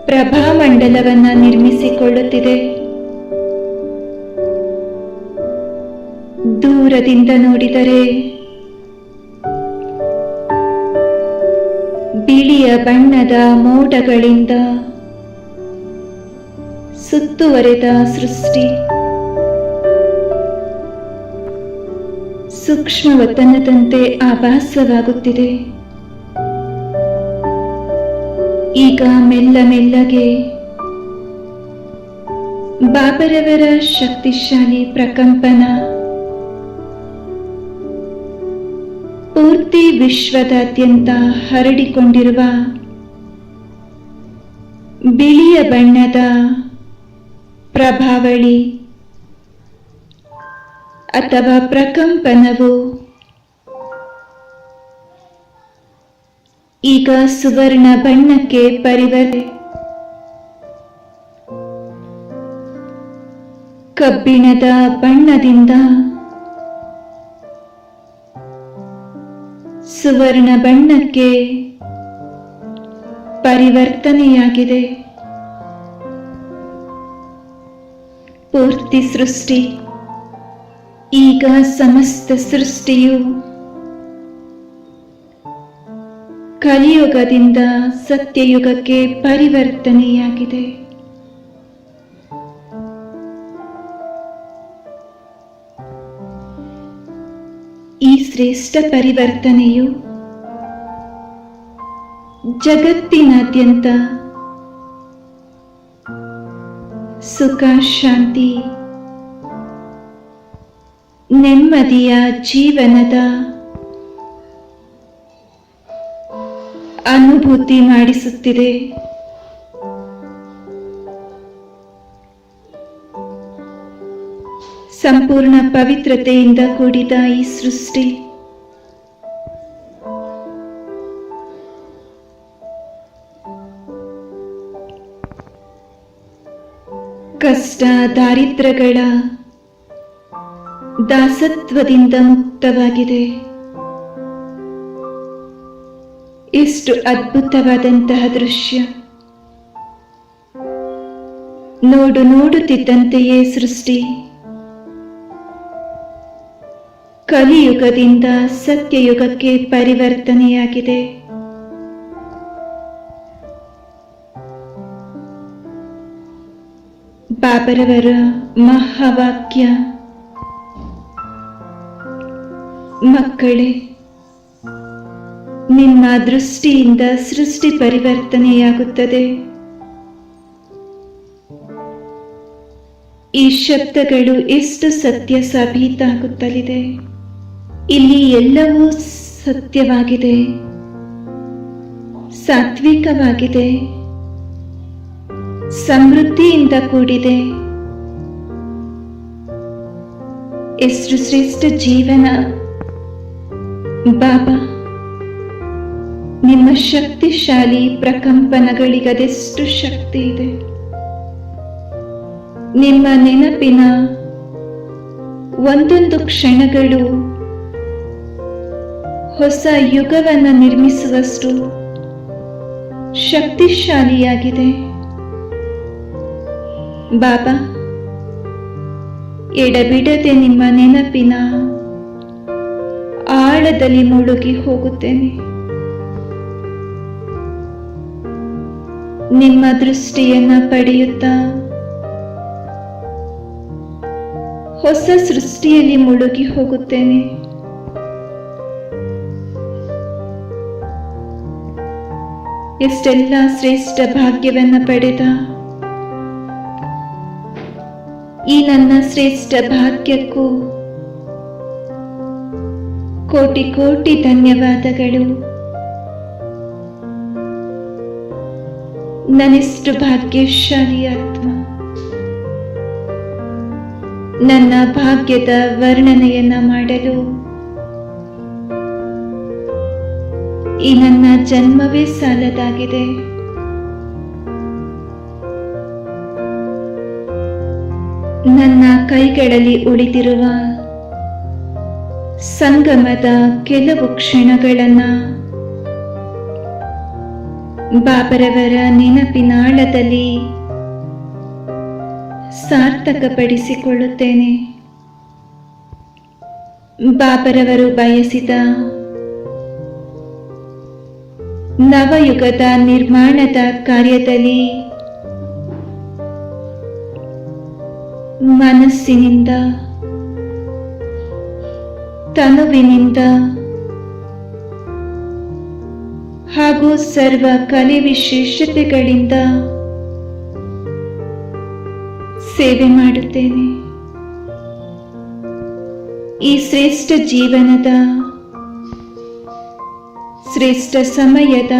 ಪ್ರಭಾಮಂಡಲವನ್ನ ನಿರ್ಮಿಸಿಕೊಳ್ಳುತ್ತಿದೆ. ದೂರದಿಂದ ನೋಡಿದರೆ ಬಿಳಿಯ ಬಣ್ಣದ ಮೋಡಗಳಿಂದ ಸುತ್ತುವರೆದ ಸೃಷ್ಟಿ ಸೂಕ್ಷ್ಮ ವತನದಂತೆ ಆಭಾಸವಾಗುತ್ತಿದೆ. ಈಗ ಮೆಲ್ಲ ಮೆಲ್ಲಗೆ ಬಾಬರವರ ಶಕ್ತಿಶಾಲಿ ಪ್ರಕಂಪನ ಪೂರ್ತಿ ವಿಶ್ವದಾದ್ಯಂತ ಹರಡಿಕೊಂಡಿರುವ ಬಿಳಿಯ ಬಣ್ಣದ ಪ್ರಭಾವಳಿ ಅಥವಾ ಪ್ರಕಂಪನವು ಈಗ ಸುವರ್ಣ ಬಣ್ಣಕ್ಕೆ ಕಬ್ಬಿಣದ ಬಣ್ಣದಿಂದ ಸುವರ್ಣ ಬಣ್ಣಕ್ಕೆ ಪರಿವರ್ತನೆಯಾಗಿದೆ. ಪೂರ್ತಿ ಸೃಷ್ಟಿ ಈಗ ಸಮಸ್ತ ಸೃಷ್ಟಿಯು ಕಲಿಯುಗದಿಂದ ಸತ್ಯಯುಗಕ್ಕೆ ಪರಿವರ್ತನೆಯಾಗಿದೆ. ಈ ಶ್ರೇಷ್ಠ ಪರಿವರ್ತನೆಯು ಜಗತ್ತಿನಾದ್ಯಂತ ಸುಖ, ಶಾಂತಿ, ನೆಮ್ಮದಿಯ ಜೀವನದ ಅನುಭೂತಿ ಮಾಡಿಸುತ್ತಿದೆ. ಸಂಪೂರ್ಣ ಸಂಪೂರ್ಣ ಪವಿತ್ರತೆಯಿಂದ ಕೂಡಿದ ಈ ಸೃಷ್ಟಿ ಕಷ್ಟ ದಾರಿದ್ರ್ಯಗಳ ದಾಸತ್ವದಿಂದ ಮುಕ್ತವಾಗಿದೆ. ಎಷ್ಟು ಅದ್ಭುತವಾದಂತಹ ದೃಶ್ಯ! ನೋಡುತ್ತಿದ್ದಂತೆಯೇ ಸೃಷ್ಟಿ ಕಲಿಯುಗದಿಂದ ಸತ್ಯಯುಗಕ್ಕೆ ಪರಿವರ್ತನೆಯಾಗಿದೆ. ಬಾಬರವರ ಮಹಾವಾಕ್ಯ, ಮಕ್ಕಳೇ, ನಿಮ್ಮ ದೃಷ್ಟಿಯಿಂದ ಸೃಷ್ಟಿ ಪರಿವರ್ತನೆಯಾಗುತ್ತದೆ. ಈ ಶಬ್ದಗಳು ಎಷ್ಟು ಸತ್ಯ ಸಾಬೀತಾಗುತ್ತಲಿದೆ. ಇಲ್ಲಿ ಎಲ್ಲವೂ ಸತ್ಯವಾಗಿದೆ, ಸಾತ್ವಿಕವಾಗಿದೆ, ಸಮೃದ್ಧಿಯಿಂದ ಕೂಡಿದೆ. ಎಷ್ಟು ಶ್ರೇಷ್ಠ ಜೀವನ! ಬಾಬಾ, ನಿಮ್ಮ ಶಕ್ತಿಶಾಲಿ ಪ್ರಕಂಪನಗಳಿಗದೆಷ್ಟು ಶಕ್ತಿ ಇದೆ. ನಿಮ್ಮ ನೆನಪಿನ ಒಂದೊಂದು ಕ್ಷಣಗಳು ಹೊಸ ಯುಗವನ್ನು ನಿರ್ಮಿಸುವಷ್ಟು ಶಕ್ತಿಶಾಲಿಯಾಗಿದೆ. ಬಾಬಾ, ಎಡಬಿಡದೆ ನಿಮ್ಮ ನೆನಪಿನ ಆಳದಲ್ಲಿ ಮುಳುಗಿ ಹೋಗುತ್ತೇನೆ. ನಿಮ್ಮ ದೃಷ್ಟಿಯನ್ನ ಪಡೆಯುತ್ತಾ ಹೊಸ ಸೃಷ್ಟಿಯಲ್ಲಿ ಮುಳುಗಿ ಹೋಗುತ್ತೇನೆ. ಎಷ್ಟೆಲ್ಲ ಶ್ರೇಷ್ಠ ಭಾಗ್ಯವನ್ನ ಪಡೆದ ಈ ನನ್ನ ಶ್ರೇಷ್ಠ ಭಾಗ್ಯಕ್ಕೂ ಕೋಟಿ ಕೋಟಿ ಧನ್ಯವಾದಗಳು. ನನ್ನೆಷ್ಟು ಭಾಗ್ಯಶಾಲಿ ಆತ್ಮ! ನನ್ನ ಭಾಗ್ಯದ ವರ್ಣನೆಯನ್ನ ಮಾಡಲು ಈ ನನ್ನ ಜನ್ಮವೇ ಸಾಲದಾಗಿದೆ. ನನ್ನ ಕೈಗಳಲ್ಲಿ ಉಳಿದಿರುವ ಸಂಗಮದ ಕೆಲವು ಕ್ಷಣಗಳನ್ನ ಬಾಬರವರ ನೆನಪಿನಾಳದಲ್ಲಿ ಸಾರ್ಥಕಪಡಿಸಿಕೊಳ್ಳುತ್ತೇನೆ. ಬಾಬರವರು ಬಯಸಿದ ನವಯುಗದ ನಿರ್ಮಾಣದ ಕಾರ್ಯದಲ್ಲಿ ಮನಸ್ಸಿನಿಂದ, ತನುವಿನಿಂದ ಹಾಗೂ ಸರ್ವ ಕಲೆ ವಿಶೇಷತೆಗಳಿಂದ ಸೇವೆ ಮಾಡುತ್ತೇನೆ. ಈ ಶ್ರೇಷ್ಠ ಜೀವನದ, ಶ್ರೇಷ್ಠ ಸಮಯದ,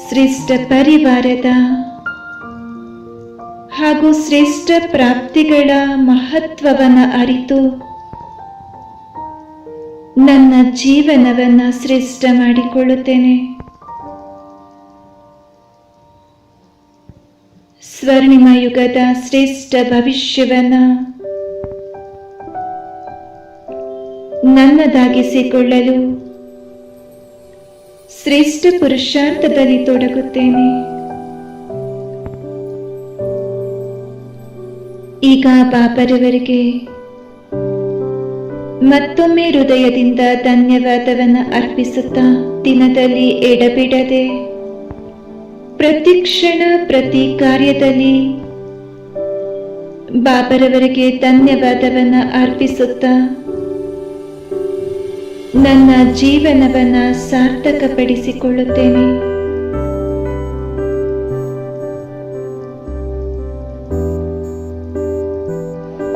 ಶ್ರೇಷ್ಠ ಪರಿವಾರದ ಹಾಗೂ ಶ್ರೇಷ್ಠ ಪ್ರಾಪ್ತಿಗಳ ಮಹತ್ವವನ್ನು ಅರಿತು ನನ್ನ ಜೀವನವನ್ನು ಶ್ರೇಷ್ಠ ಮಾಡಿಕೊಳ್ಳುತ್ತೇನೆ. ಸ್ವರ್ಣಿಮ ಯುಗದ ಶ್ರೇಷ್ಠ ಭವಿಷ್ಯವನ್ನು ನನ್ನದಾಗಿಸಿಕೊಳ್ಳಲು ಶ್ರೇಷ್ಠ ಪುರುಷಾರ್ಥದಲ್ಲಿ ತೊಡಗುತ್ತೇನೆ. ಈಗ ಬಾಬರವರಿಗೆ ಮತ್ತೊಮ್ಮೆ ಹೃದಯದಿಂದ ಧನ್ಯವಾದವನ್ನು ಅರ್ಪಿಸುತ್ತಾ, ದಿನದಲ್ಲಿ ಎಡಬಿಡದೆ ಪ್ರತಿ ಕ್ಷಣ ಪ್ರತಿ ಕಾರ್ಯದಲ್ಲಿ ಬಾಬರವರಿಗೆ ಧನ್ಯವಾದವನ್ನು ಅರ್ಪಿಸುತ್ತಾ ನನ್ನ ಜೀವನವನ್ನು ಸಾರ್ಥಕಪಡಿಸಿಕೊಳ್ಳುತ್ತೇನೆ.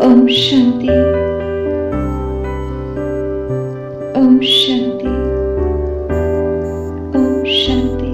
ಓಂ ಶಾಂತಿ, ಓಂ ಶಾಂತಿ, ಓಂ ಶಾಂತಿ.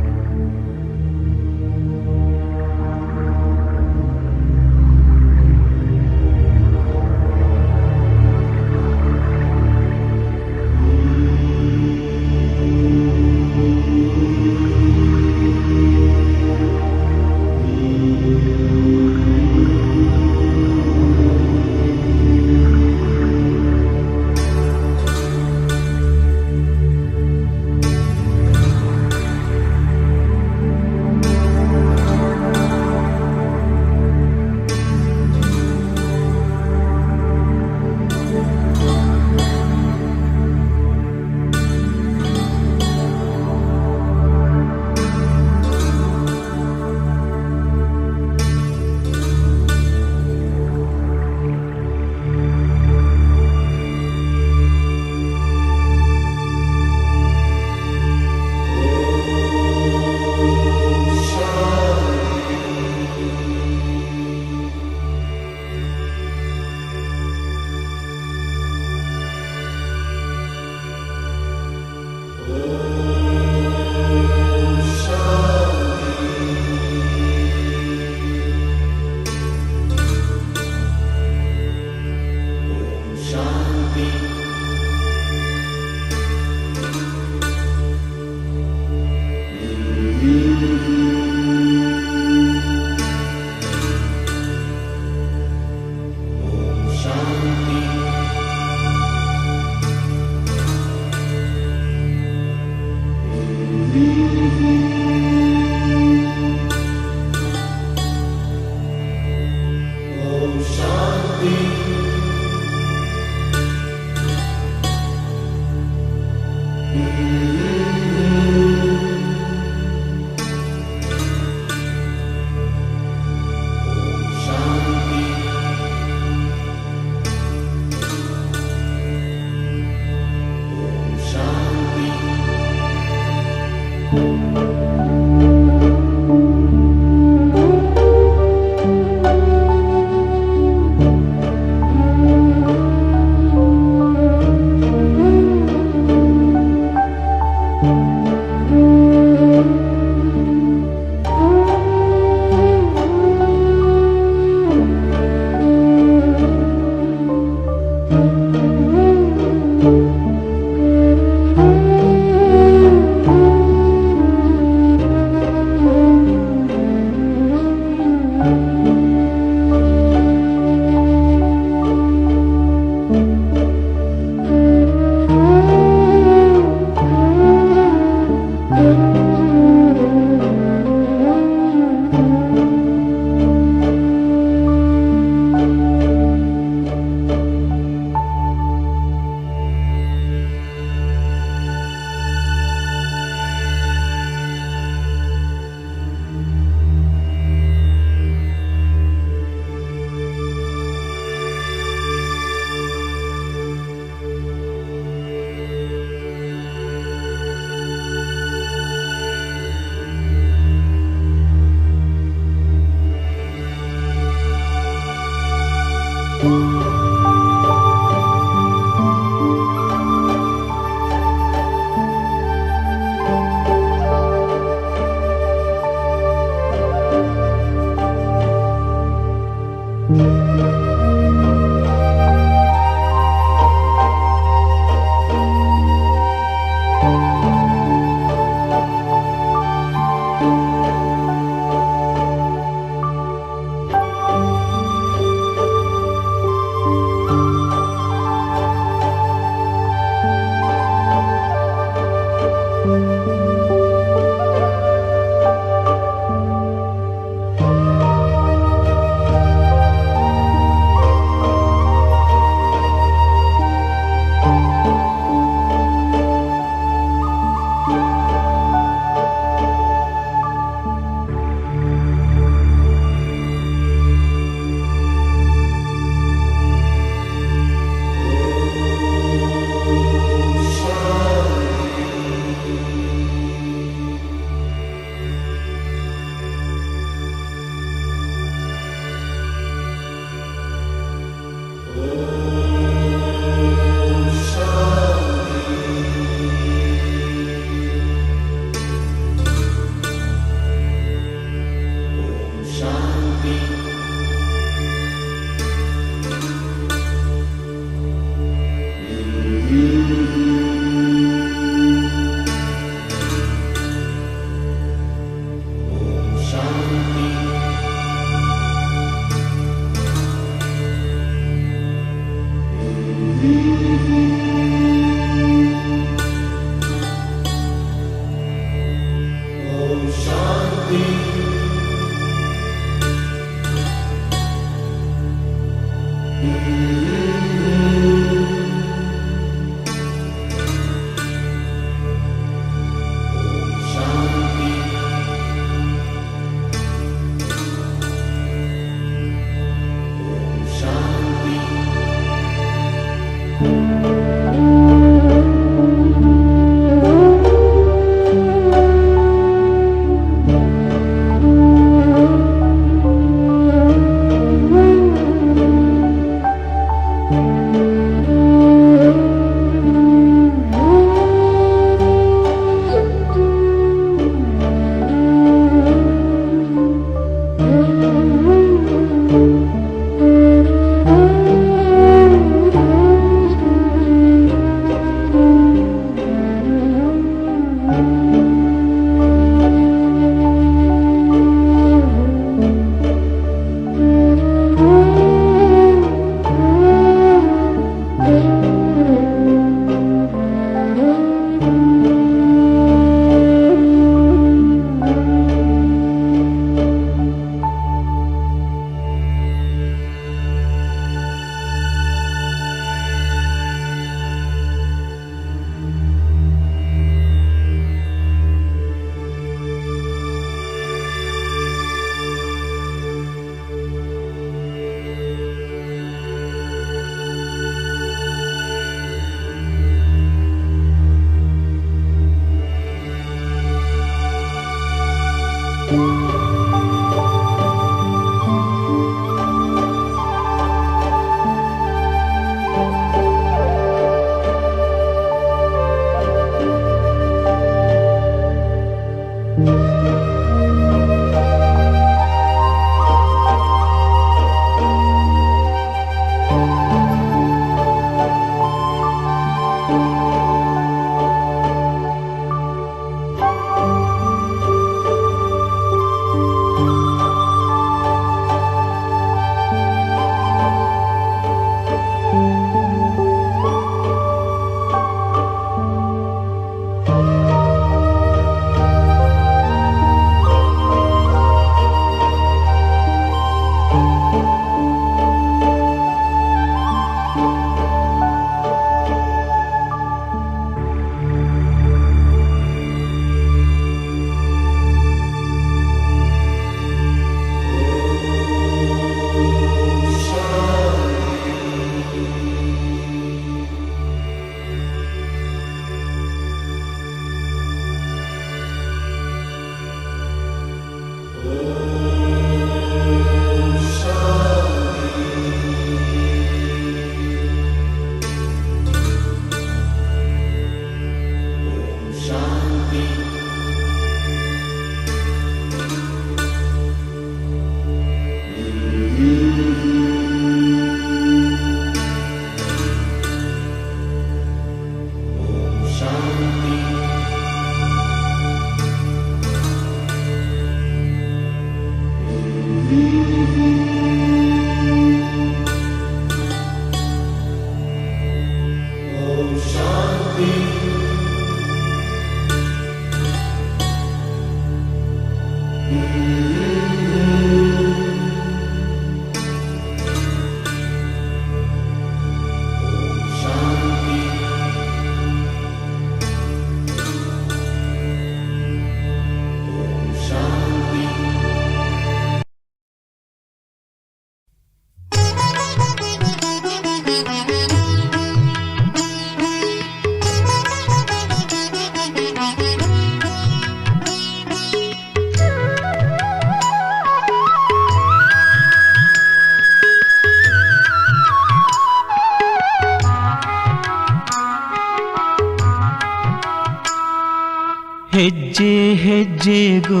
ಹೆಜ್ಜೆ ಹೆಜ್ಜೆಗೂ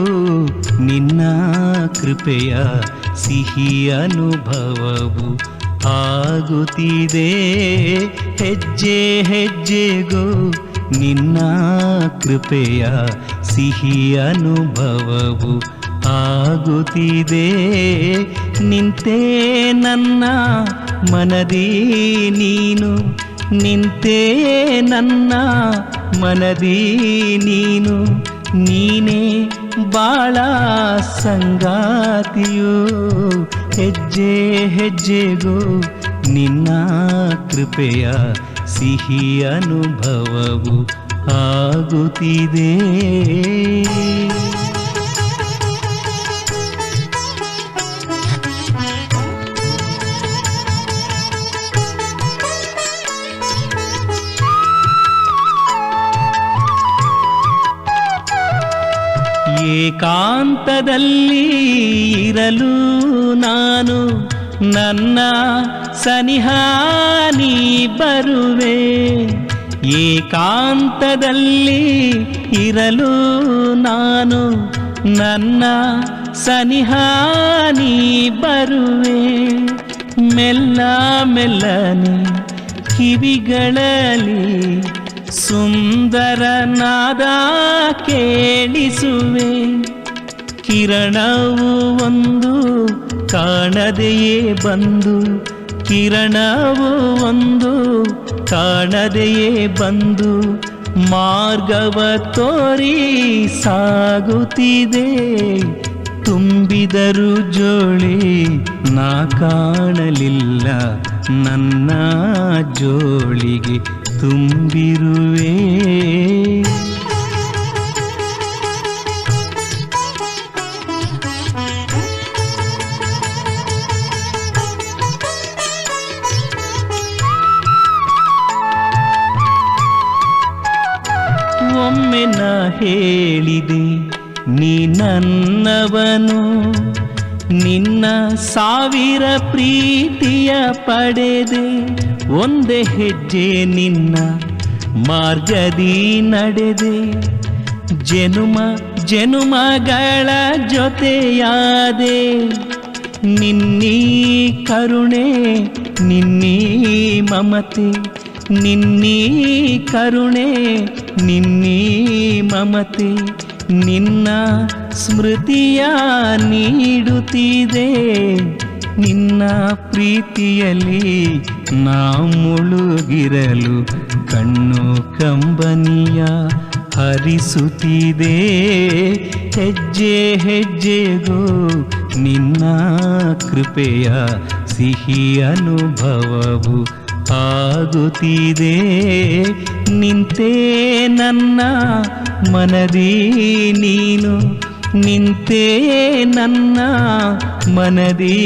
ನಿನ್ನ ಕೃಪೆಯ ಸಿಹಿ ಅನುಭವವು ಆಗುತ್ತಿದೆ. ಹೆಜ್ಜೆ ಹೆಜ್ಜೆಗೂ ನಿನ್ನ ಕೃಪೆಯ ಸಿಹಿ ಅನುಭವವು ಆಗುತ್ತಿದೆ. ನಿಂತೆ ನನ್ನ ಮನದಿ ನೀನು, ನಿಂತೆ ನನ್ನ ಮನದಿ ನೀನು, ನೀನೇ ಬಾಳ ಸಂಗಾತಿಯು. ಹೆಜ್ಜೆ ಹೆಜ್ಜೆಗೂ ನಿನ್ನ ಕೃಪೆಯ ಸಿಹಿ ಅನುಭವವು ಆಗುತ್ತಿದೆ. ಏಕಾಂತದಲ್ಲಿ ಇರಲು ನಾನು ನನ್ನ ಸನಿಹ ನೀ ಬರುವೆ. ಏಕಾಂತದಲ್ಲಿ ಇರಲು ನಾನು ನನ್ನ ಸನಿಹ ನೀ ಬರುವೆ. ಮೆಲ್ಲ ಮೆಲ್ಲನೆ ಕಿವಿಗಳಲ್ಲಿ ಸುಂದರನಾದ ಕೇಳಿಸುವೆ. ಕಿರಣವು ಒಂದು ಕಾಣದೆಯೇ ಬಂದು, ಕಿರಣವು ಒಂದು ಕಾಣದೆಯೇ ಬಂದು ಮಾರ್ಗವ ತೋರಿ ಸಾಗುತ್ತಿದೆ. ತುಂಬಿದರು ಜೋಳಿ ನಾ ಕಾಣಲಿಲ್ಲ, ನನ್ನ ಜೋಳಿಗೆ ತುಂಬಿರುವೆ. ಒಮ್ಮೆ ನಾ ಹೇಳಿದೆ ನೀ ನನ್ನವನು, ನಿನ್ನ ಸಾವಿರ ಪ್ರೀತಿಯ ಪಡೆದೆ. ಒಂದೇ ಹೆಜ್ಜೆ ನಿನ್ನ ಮಾರ್ಗದಿ ನಡೆದೆ. ಜನುಮ ಜನುಮಗಳ ಜೊತೆಯಾದೆ. ನಿನ್ನೀ ಕರುಣೆ ನಿನ್ನೀ ಮಮತೆ, ನಿನ್ನೀ ಕರುಣೆ ನಿನ್ನೀ ಮಮತೆ ನಿನ್ನ ಸ್ಮೃತಿಯ ನೀಡುತ್ತಿದೆ. ನಿನ್ನ ಪ್ರೀತಿಯಲ್ಲಿ ನಾ ಮುಳುಗಿರಲು ಕಣ್ಣು ಕಂಬನಿಯ ಹರಿಸುತ್ತಿದೆ. ಹೆಜ್ಜೆ ಹೆಜ್ಜೆಗೂ ನಿನ್ನ ಕೃಪೆಯ ಸಿಹಿ ಅನುಭವವು ಆಗುತ್ತಿದೆ. ನಿಂತೆ ನನ್ನ ಮನದಿ ನೀನು, ನಿಂತೆ ನನ್ನ ಮನದಿ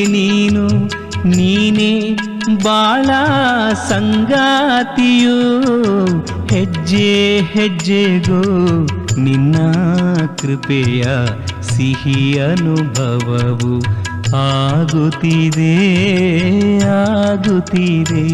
ನೀನು, ನೀನೇ ಬಾಳ ಸಂಗಾತಿಯು. ಹೆಜ್ಜೆ ಹೆಜ್ಜೆಗೂ ನಿನ್ನ ಕೃಪೆಯ ಸಿಹಿ ಅನುಭವವು ಆಗುತ್ತಿದೆ ಆಗುತ್ತಿದೆ.